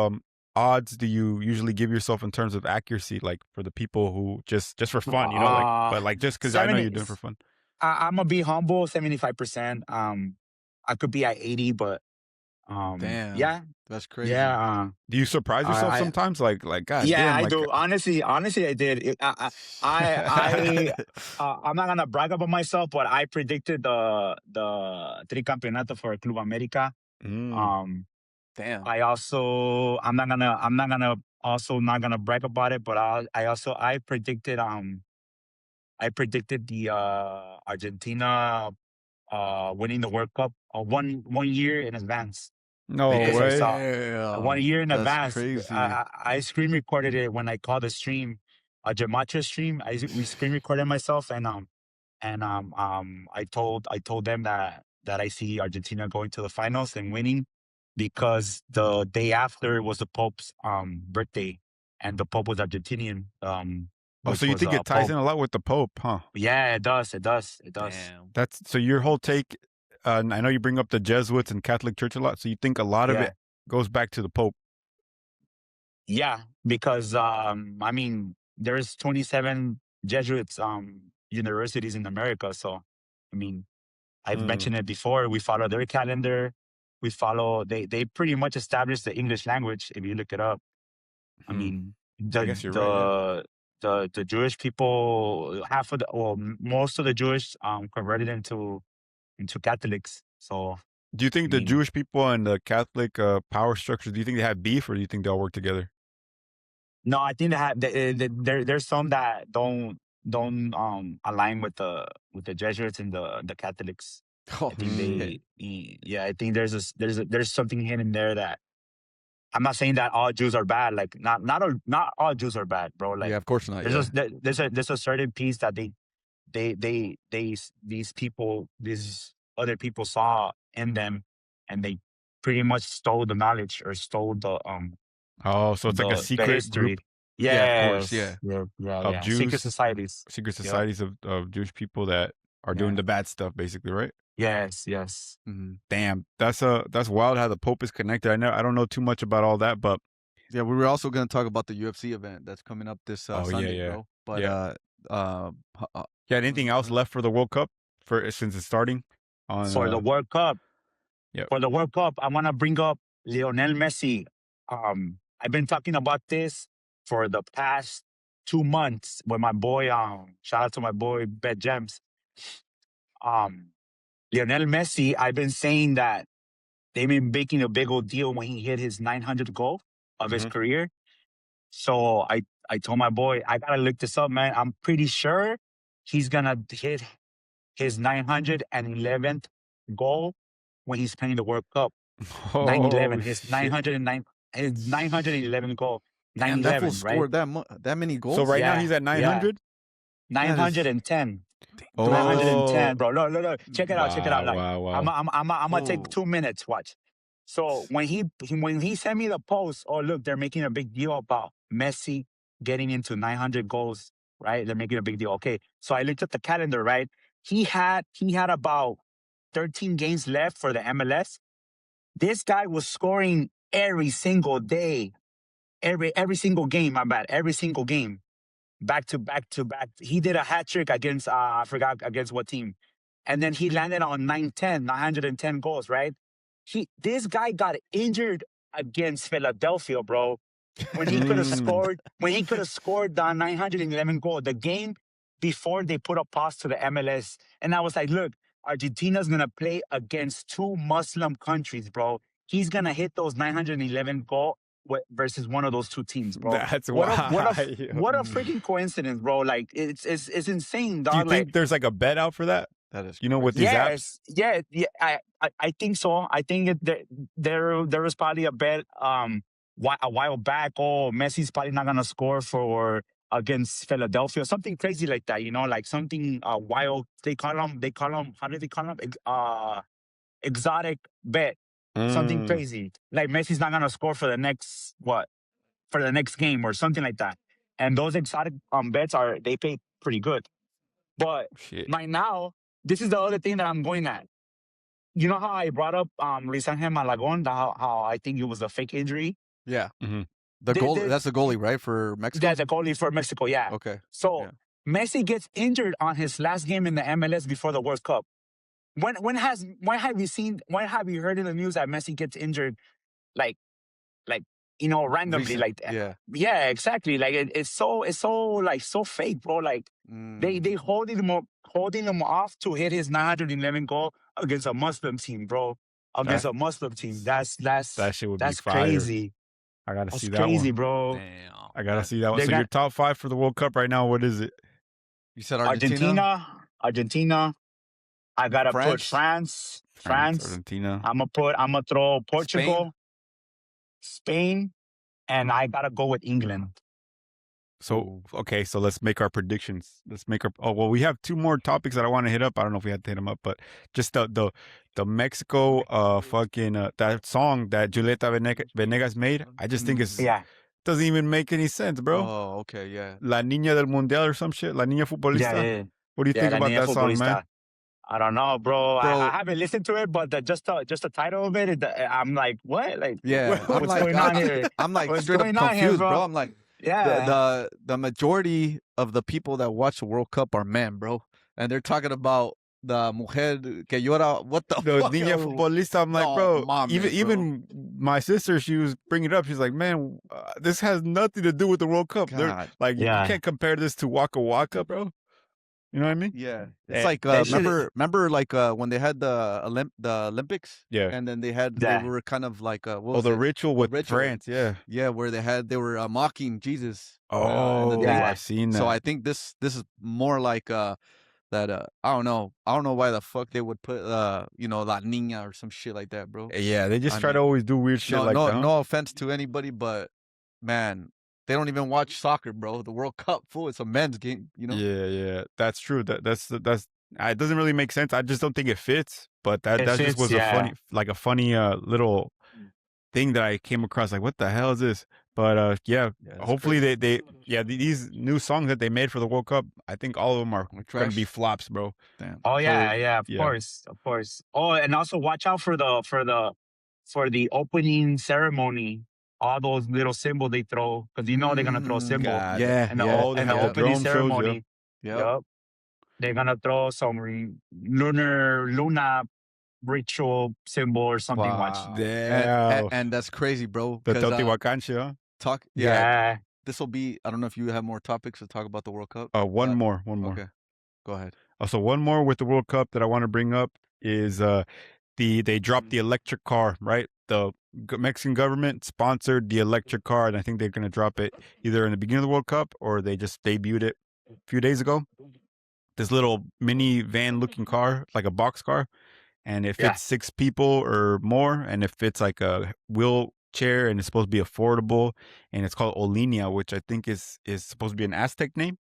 odds do you usually give yourself in terms of accuracy, like for the people who just for fun, but like just because I know you're 70. doing it for fun. I'm gonna be humble, 75%. I could be at 80, but Damn. yeah, That's crazy. yeah. Do you surprise yourself I sometimes? Like, God Yeah, damn, I like, do. Honestly, I did. I'm not gonna brag about myself, but I predicted the tricampeonato for Club America. mm, Um, Damn. I'm not gonna brag about it, but I predicted the Argentina winning the World Cup 1 year in advance no because I way. saw one Damn. year in That's advance. crazy. I screen recorded it when I called the stream, a gematria stream. We screen recorded myself, and I told them that I see Argentina going to the finals and winning because the day after was the Pope's birthday, and the Pope was Argentinian, Oh, so which you was think it ties Pope. in a lot with the Pope, huh? Yeah, it does. It does. It does. Damn. That's so your whole take. And I know you bring up the Jesuits and Catholic Church a lot. So you think a lot of Yeah. it goes back to the Pope. Yeah, because I mean, there's 27 Jesuits universities in America. So, I mean, I've Mm, mentioned it before. We follow their calendar. We follow. They pretty much established the English language. If you look it up, I hmm. mean, I guess you're right. Yeah. the Jewish people, most of the Jewish converted into Catholics. So, Do you I think the mean, Jewish people and the Catholic power structure? Do you think they have beef, or do you think they all work together? no, I think there's some that don't align with the Jesuits and the Catholics. Oh I think Mm. shit. yeah, I think there's something hidden there that I'm not saying that all Jews are bad. Like not all Jews are bad, bro. Yeah, Like of course not. Yeah. there's a certain piece that these other people saw in them, and they pretty much stole the knowledge or stole Oh, so it's like a the secret history. group Yeah, of course. Yes. Yeah. Yeah. Yeah. of Yeah. Secret Jews, societies. secret Yep. societies of Jewish people that are doing Yeah. the bad stuff, basically, right? Yes. Yes. Hmm. Damn, that's wild how the Pope is connected. I don't know too much about all that, but Yeah, we were also gonna talk about the UFC event that's coming up this oh yeah, Sunday, yeah, bro. But yeah. uh, Yeah, anything else left for the World Cup for since it's starting on? For the World Cup, Yeah. I want to bring up Lionel Messi. I've been talking about this for the past 2 months with my boy. Shout out to my boy Bet Gems. Um, Lionel Messi. I've been saying that they've been making a big old deal when he hit his 900 goal of his Mm-hmm. career. So I told my boy, I gotta look this up, man. I'm pretty sure he's gonna hit his 911th goal when he's playing the World Cup. Oh 911, shit! his 911 goal. damn, that fool 911, right? scored that many So goals. right now Yeah, he's at yeah. 900. That is 910. bro. That's 910, Oh, bro. Look. Check it out. Check it out. wow, Like, wow, I'm wow. gonna take oh 2 minutes. Watch. So when he sent me the post, oh look, they're making a big deal about Messi getting into 900 goals, right? They're making a big deal. Okay, so I looked at the calendar, right? He had about 13 games left for the MLS. This guy was scoring every single day, every single game. My bad, every single game, back to back to back. He did a hat trick against I forgot against what team, and then he landed on 910 goals. Right? This guy got injured against Philadelphia, bro. when he could have scored the 911 goal, the game before they put a pause to the MLS. And I was like, look, Argentina's gonna play against two Muslim countries, bro. He's gonna hit those 911 goal versus one of those two teams, bro. That's What why. what a freaking coincidence, bro. Like it's insane, dog. Do you think like, there's like a bet out for that? That is, with these apps? Yeah. I think so. I think there was probably a bet a while back. Oh, Messi's probably not gonna score for against Philadelphia, something crazy like that. Like something wild. They call them. How do they call them? Exotic bet. Something crazy. Like Messi's not gonna score for the next game or something like that. And those exotic bets they pay pretty good. But right now, this is the other thing that I'm going at. You know how I brought up Luis Angel Malagon, how I think it was a fake injury? Yeah. Mm-hmm. That's the goalie, right, for Mexico? That's the goalie for Mexico, yeah. Okay. So Messi gets injured on his last game in the MLS before the World Cup. When have you heard in the news that Messi gets injured like randomly? Recent, like that? Yeah, exactly. Like it's so like so fake, bro. Like they holding him off to hit his 911 goal against a Muslim team, bro. Against a Muslim team. That shit would be crazy. I gotta see that crazy, one. bro. Damn. I gotta see that one. So your top 5 for the World Cup right now, what is it? You said Argentina. I gotta put France. Argentina. I'm gonna throw Portugal, Spain, and I gotta go with England. So okay, so let's make our predictions. We have 2 more topics that I want to hit up. I don't know if we have to hit them up, but just the Mexico that song that Julieta Venegas made. I just think doesn't even make any sense, bro. Oh, okay, yeah. La Niña del Mundial or some shit. La Niña Futbolista. Yeah. What do you think about that song, man? I don't know, bro. I haven't listened to it, but just the title of it, I'm like, what? Like, what's going on here? I'm like straight up confused, bro. I'm like, the majority of the people that watch the World Cup are men, bro, and they're talking about the mujer que llora. What the fuck? Niña Futbolista. I'm like, bro. Even my sister, she was bringing it up. She's like, man, this has nothing to do with the World Cup. Like, you can't compare this to Waka Waka, bro. You know what I mean? Yeah, it's like remember like when they had the Olympics, and then they were kind of like the ritual with France, where they were mocking Jesus. I've seen that. So I think this is more like that. I don't know why the fuck they would put La Niña or some shit like that, bro. Yeah, they just try to always do weird shit like that. No offense to anybody, but man, they don't even watch soccer, bro. The World Cup, fool. It's a men's game, Yeah, that's true. That's it doesn't really make sense. I just don't think it fits. But that just was a funny little thing that I came across. Like, what the hell is this? But hopefully these new songs that they made for the World Cup, I think all of them are going to be flops, bro. Damn. Oh of course. Oh, and also watch out for the opening ceremony. All those little symbols they throw, because they're gonna throw a symbol. And the opening ceremony. Yep. They're gonna throw some Luna ritual symbol or something. Wow. Watch. Damn. And that's crazy, bro. The Teotihuacan shit, huh? This will be. I don't know if you have more topics to talk about the World Cup. One more. Okay, go ahead. So one more with the World Cup that I want to bring up is they dropped the electric car, right? The Mexican government sponsored the electric car, and I think they're going to drop it either in the beginning of the World Cup or they just debuted it a few days ago. This little mini van looking car, like a box car, and it fits 6 people or more, and it fits like a wheelchair, and it's supposed to be affordable, and it's called Olinia, which I think is supposed to be an Aztec name.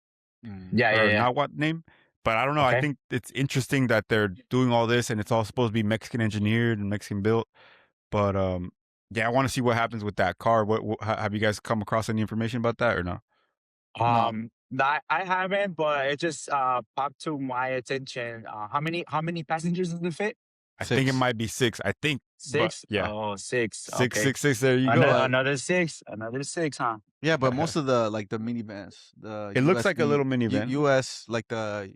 Nahuatl name. But I don't know. Okay. I think it's interesting that they're doing all this, and it's all supposed to be Mexican engineered and Mexican built. But I want to see what happens with that car. What have you guys come across any information about that or no? I haven't, but it just popped to my attention. How many passengers does it fit? I think it might be 6. I think 6. But, yeah. Oh, 6. 6, okay. 6. There you go. Another 6. Another 6, huh? Yeah, but most of the minivans, it looks like a little minivan. US like the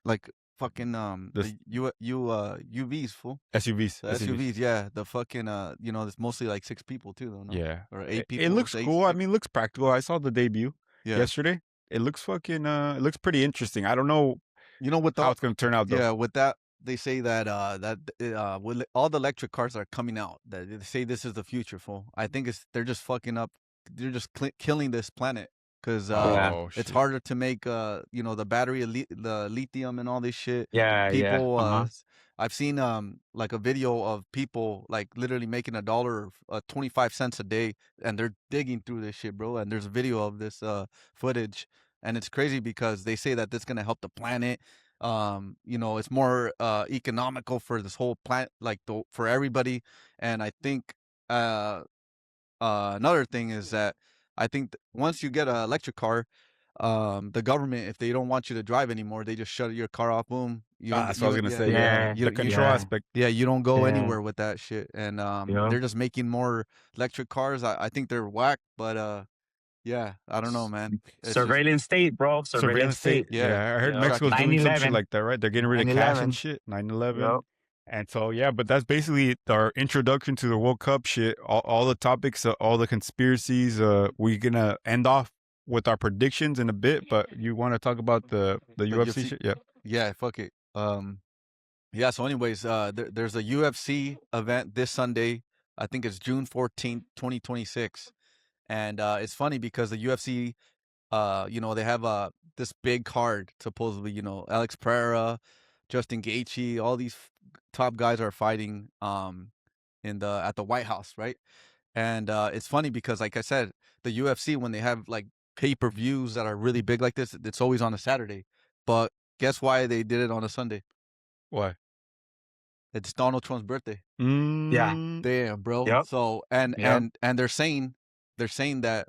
like fucking This- UVs, fool. SUVs. The SUVs, yeah. The fucking it's mostly like 6 people too, though. No? Yeah. Or 8 people. It looks cool. I mean, it looks practical. I saw the debut yesterday. It looks fucking. It looks pretty interesting. I don't know. With how it's gonna turn out though. Yeah, with that they say that with all the electric cars that are coming out, that they say this is the future, fool. I think they're just fucking up. They're just killing this planet because it's harder to make the battery, the lithium, and all this shit. People, I've seen like a video of people like literally making $1, 25 cents a day, and they're digging through this shit, bro. And there's a video of this footage, and it's crazy because they say that this is gonna help the planet. It's more economical for this whole planet, like for everybody. And I think another thing is that I think once you get an electric car, the government, if they don't want you to drive anymore, they just shut your car off. Boom. That's what I was gonna say. Yeah, the control aspect. Yeah, you don't go anywhere with that shit. And they're just making more electric cars. I think they're whack, but yeah, I don't know, man. Surveillance state, bro. Surveillance state. Yeah, I heard Mexico's doing some shit like that, right? They're getting rid of cash and shit. 9/11. Yep. And so, yeah, but that's basically our introduction to the World Cup shit. All the topics, all the conspiracies. We're gonna end off with our predictions in a bit, but you want to talk about the UFC shit? Yeah. Yeah, fuck it. Yeah, so anyways, there's a UFC event this Sunday. I think it's June 14th, 2026. And it's funny because the UFC, they have this big card, supposedly, Alex Pereira, Justin Gaethje, all these top guys are fighting at the White House, right? And it's funny because, like I said, the UFC, when they have like pay-per-views that are really big like this, it's always on a Saturday. But guess why they did it on a Sunday? Why? It's Donald Trump's birthday. Yeah. Damn, bro. Yep. So and they're saying that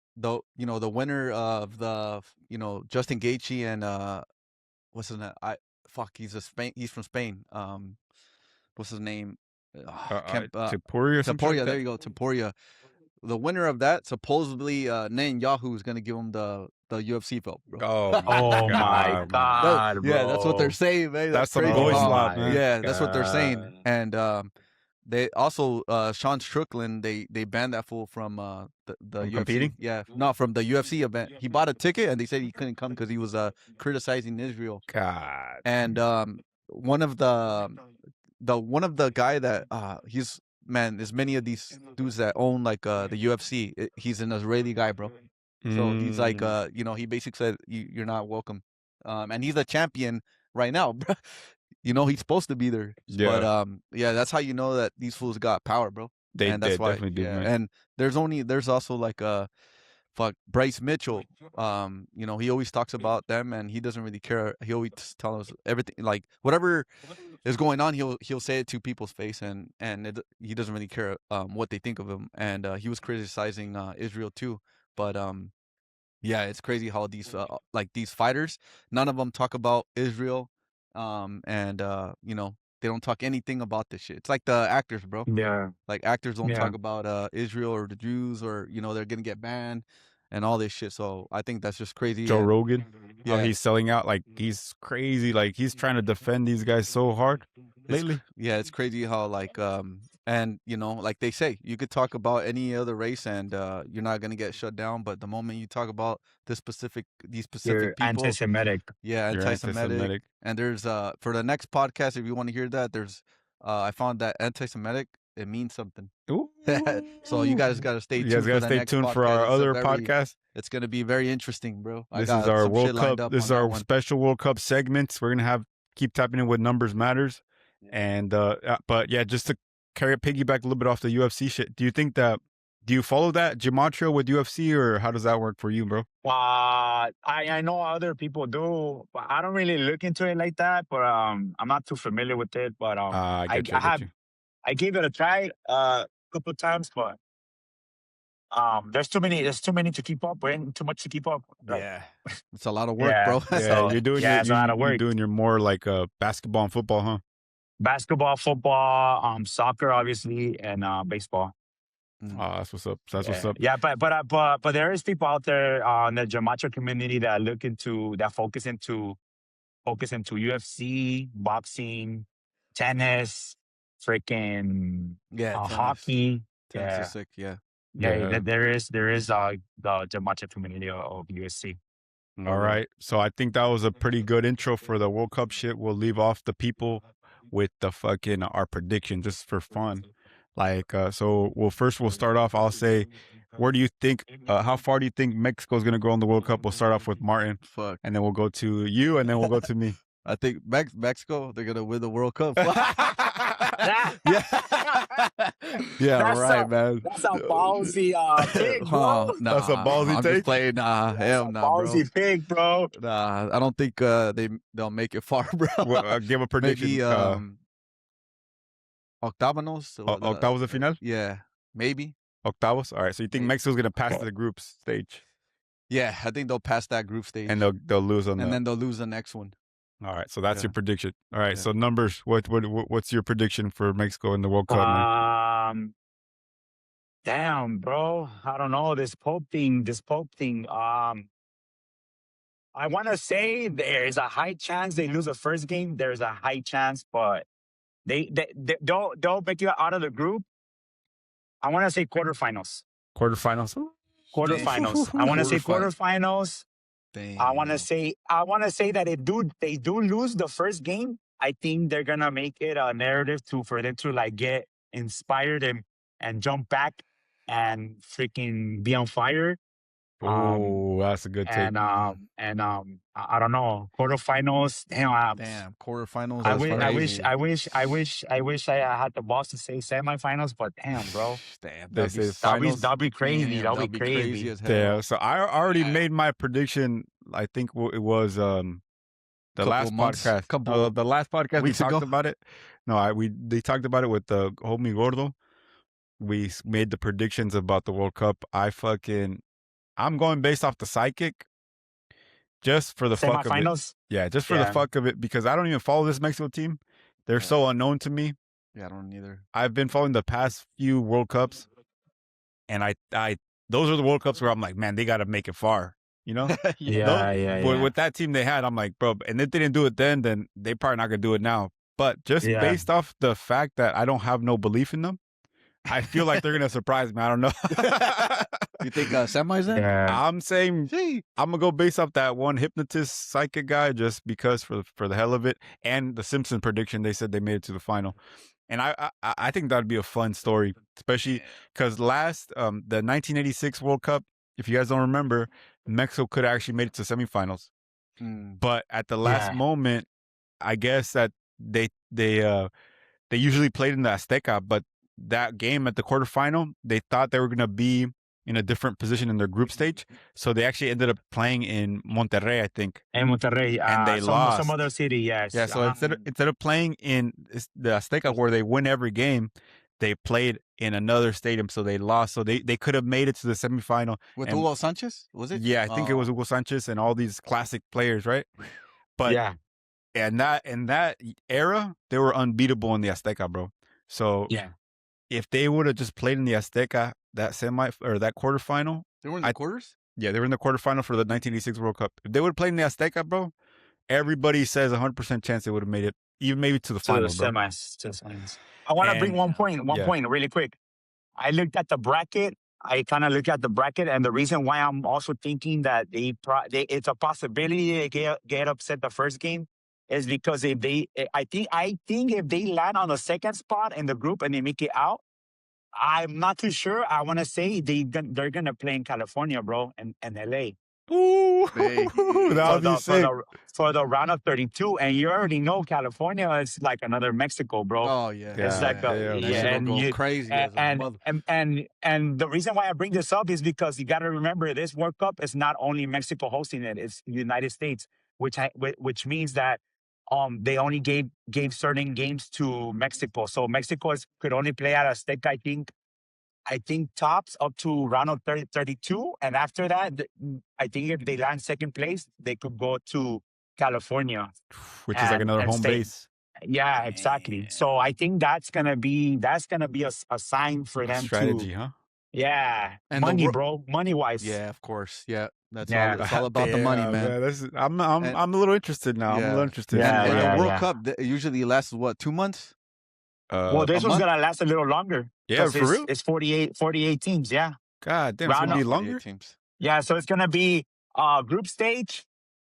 the winner of the Justin Gaethje and what's his name? He's from Spain. What's his name? Topuria. Topuria. There you go. Topuria. The winner of that, supposedly Netanyahu is gonna give him the UFC belt, bro. Oh my god, bro. Yeah, that's what they're saying, man. That's some boy slap, man. Yeah, that's what they're saying. And they also Sean Strickland, they banned that fool from the UFC. Competing? Yeah, no, from the UFC event. He bought a ticket and they said he couldn't come because he was criticizing Israel. God. And one of the guy that there's many of these dudes that own like the UFC. He's an Israeli guy, bro. So he's like, he basically said you're not welcome. And he's a champion right now, bro. He's supposed to be there. Yeah. But that's how you know that these fools got power, bro. They definitely do, man. And there's also like Bryce Mitchell. He always talks about them and he doesn't really care. He always tells us everything, like whatever is going on, he'll say it to people's face, and he doesn't really care what they think of him. And he was criticizing Israel too. But yeah, it's crazy how these these fighters, none of them talk about Israel, and they don't talk anything about this shit. It's like the actors, bro. Yeah. Like actors don't talk about Israel or the Jews, or they're gonna get banned and all this shit. So I think that's just crazy. Joe Rogan, yeah, how he's selling out, like he's crazy. Like he's trying to defend these guys so hard lately. It's crazy how and like they say, you could talk about any other race and you're not gonna get shut down. But the moment you talk about these specific you're people, anti-Semitic. Yeah, anti-Semitic. And there's for the next podcast, if you want to hear that, there's I found that anti-Semitic, it means something. So you guys got to stay tuned. You guys got to stay tuned for our other podcast. It's going to be very interesting, bro. This is our World Cup. This is our special World Cup segments. We're going to keep tapping in with Numbers Matters. And, but yeah, just to piggyback a little bit off the UFC shit. Do you follow that gematria with UFC, or how does that work for you, bro? I know other people do, but I don't really look into it like that. But I'm not too familiar with it. But I gave it a try a couple of times, but there's too many to keep up with, too much to keep up. Yeah, it's a lot of work, bro. Yeah, you're doing it's a lot of work. You're doing your more like basketball and football, huh? Basketball, football, soccer, obviously, and baseball. Oh, that's what's up. That's what's up. Yeah, but there is people out there in the gematria community that focus into focus into UFC, boxing, tennis, freaking tennis. hockey. Tennis is sick. Yeah. Yeah. There is the gematria community of USC. All right. So I think that was a pretty good intro for the World Cup shit. We'll leave off the people with the fucking our prediction just for fun. Like, so we'll start off. I'll say, where do you think, how far do you think Mexico's going to go in the World Cup? We'll start off with Martin. Fuck. And then we'll go to you, and then we'll go to me. I think Mexico, they're going to win the World Cup. Yeah. Yeah, right, man. That's a ballsy pick, bro. Nah, that's a ballsy I'm take. just playing. Hell nah, bro. Ballsy pick, bro. Nah, I don't think they'll make it far, bro. Well, give a prediction. Maybe octavos. Octavos de final? Yeah, maybe. Octavos? All right. So you think Mexico's going to pass to the group stage? Yeah, I think they'll pass that group stage. And they'll lose on then they'll lose the next one. All right, so that's your prediction. All right, so numbers. What's your prediction for Mexico in the World Cup, man? Damn, bro. I don't know this Pope thing. I want to say there's a high chance they lose the first game. There's a high chance, but they'll make you out of the group. I want to say quarterfinals. Quarterfinals. I want to say quarterfinals. Damn. I want to say that if they do lose the first game, I think they're gonna make it a narrative for them to like get inspired and jump back and freaking be on fire. Oh, that's a good take. And I don't know, quarterfinals. Damn, quarterfinals. I wish I had the balls to say semifinals, but damn, bro. Damn, that'd be crazy. That'd be crazy as hell. Yeah. So I already made my prediction. I think it was the last podcast. The last podcast we talked about it. No, they talked about it with the homie Gordo. We made the predictions about the World Cup. I'm going based off the psychic, just for the fuck of it. Yeah, just for the fuck of it, because I don't even follow this Mexico team. They're so unknown to me. Yeah, I don't either. I've been following the past few World Cups, and I those are the World Cups where I'm like, man, they got to make it far. You know? With that team they had, I'm like, bro, and if they didn't do it then they probably not gonna do it now. But just based off the fact that I don't have no belief in them, I feel like they're gonna surprise me. I don't know. You think semis then? Yeah. I'm saying I'm gonna go based off that one hypnotist psychic guy, just because for the hell of it, and the Simpsons prediction. They said they made it to the final, and I think that'd be a fun story, especially because the 1986 World Cup, if you guys don't remember, Mexico could have actually made it to semifinals, but at the last moment, I guess that they usually played in the Azteca, but that game at the quarterfinal, they thought they were going to be in a different position in their group stage. So they actually ended up playing in Monterrey, I think. In Monterrey. And they lost. Some other city, yes. Yeah, so instead of playing in the Azteca where they win every game, they played in another stadium, so they lost. So they could have made it to the semifinal. With Hugo Sanchez, was it? Yeah, I think it was Hugo Sanchez and all these classic players, right? But in that era, they were unbeatable in the Azteca, bro. So if they would have just played in the Azteca, that quarterfinal. They were in the quarters? Yeah, they were in the quarterfinal for the 1986 World Cup. If they would have played in the Azteca, bro, everybody says 100% chance they would have made it, even maybe to the final, bro. Semis. I want to bring one point really quick. I looked at the bracket. And the reason why I'm also thinking that it's a possibility they get upset the first game is because I think if they land on the second spot in the group and they make it out, I'm not too sure. I want to say they're going to play in California, bro, and LA. Ooh, for the round of 32, and you already know California is like another Mexico, bro. Oh yeah, it's and you crazy. And the reason why I bring this up is because you got to remember this World Cup is not only Mexico hosting it; it's the United States, which means that they only gave certain games to Mexico, so Mexico could only play at Azteca, I think tops up to round of 32. And after that, I think if they land second place, they could go to California. Which is like another home base. Yeah, exactly. So I think that's going to be a sign for them strategy, huh? Yeah. And money, bro. Money-wise. Yeah, of course. Yeah. That's Yeah. all. It's all about the money, Damn, man. I'm a little interested now. I'm a little interested. Yeah, And yeah, the World yeah. Cup usually lasts what, 2 months? Well, Uh, A this one's month? gonna last a little longer yeah, because for real. it's 48 teams. Yeah, God damn, it's round gonna up. be 48 longer. teams. Yeah, so it's gonna be group stage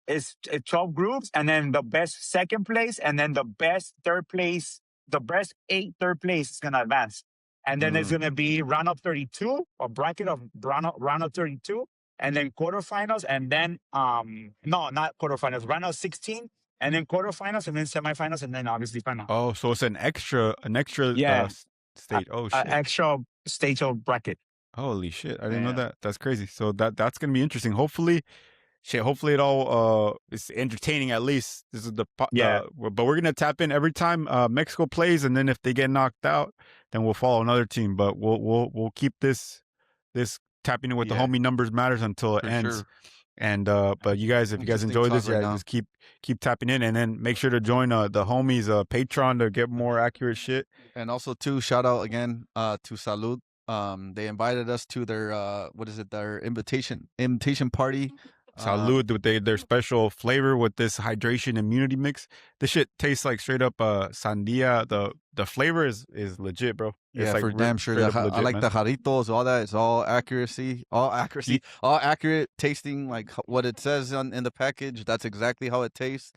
is 12 groups, and then the best second place, and then the best third place, the best 8 third place is gonna advance, and then it's gonna be round of 32, a bracket of round of 32, and then quarterfinals, and then no, not quarterfinals, round of 16, and then quarterfinals, and then semifinals, and then obviously final. Oh, so it's an extra Yeah, state. Oh shit. extra stage of bracket. Holy shit. I didn't know Damn. that. That's crazy. So that's gonna be interesting. Hopefully it all is entertaining at least. This is Yeah. but we're gonna tap in every time Mexico plays, and then if they get knocked out, then we'll follow another team. But we'll keep this tapping in with the Yeah. homie numbers matters until it For ends. sure. And but you guys, if you guys Interesting enjoy talk this, right yeah, now. just keep tapping in, and then make sure to join the homies Patreon to get more accurate shit. And also too, shout out again to Salud. They invited us to their their invitation party. Salud with their special flavor with this hydration immunity mix. This shit tastes like straight up sandia. The flavor is legit, bro. Yeah, it's like for damn sure. straight up I legit, like man. the jarritos, all that. It's all accuracy, all accurate tasting, like what it says in the package. That's exactly how it tastes.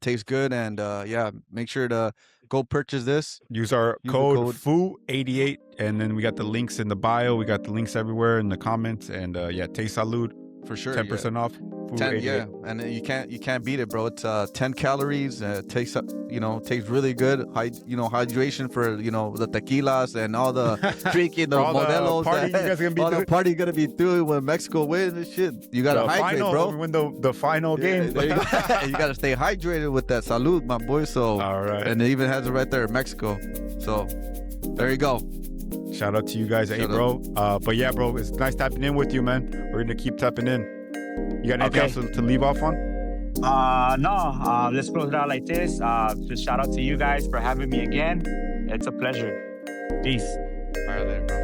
Tastes good, and yeah, make sure to go purchase this. Use our the code code. FOO-88, and then we got the links in the bio. We got the links everywhere in the comments, and yeah, taste salud. For sure, 10% off. 10, FOO-88. yeah, and you can't beat it, bro. It's 10 calories. Tastes tastes really good. Hydration for the tequilas and all the drinking the All the modelos. party you guys gonna be all the doing. party gonna be doing when Mexico wins and shit. You gotta The hydrate, final, bro. when we win the final game. There you, go. You gotta stay hydrated with that salud, my boy. So All right. and it even has it right there, Mexico. So there you go. Shout out to you guys, hey, bro. But yeah, bro, it's nice tapping in with you, man. We're gonna keep tapping in. You got anything else to leave off on? No. Let's close it out like this. Just shout out to you guys for having me again. It's a pleasure. Peace. All right, there, bro.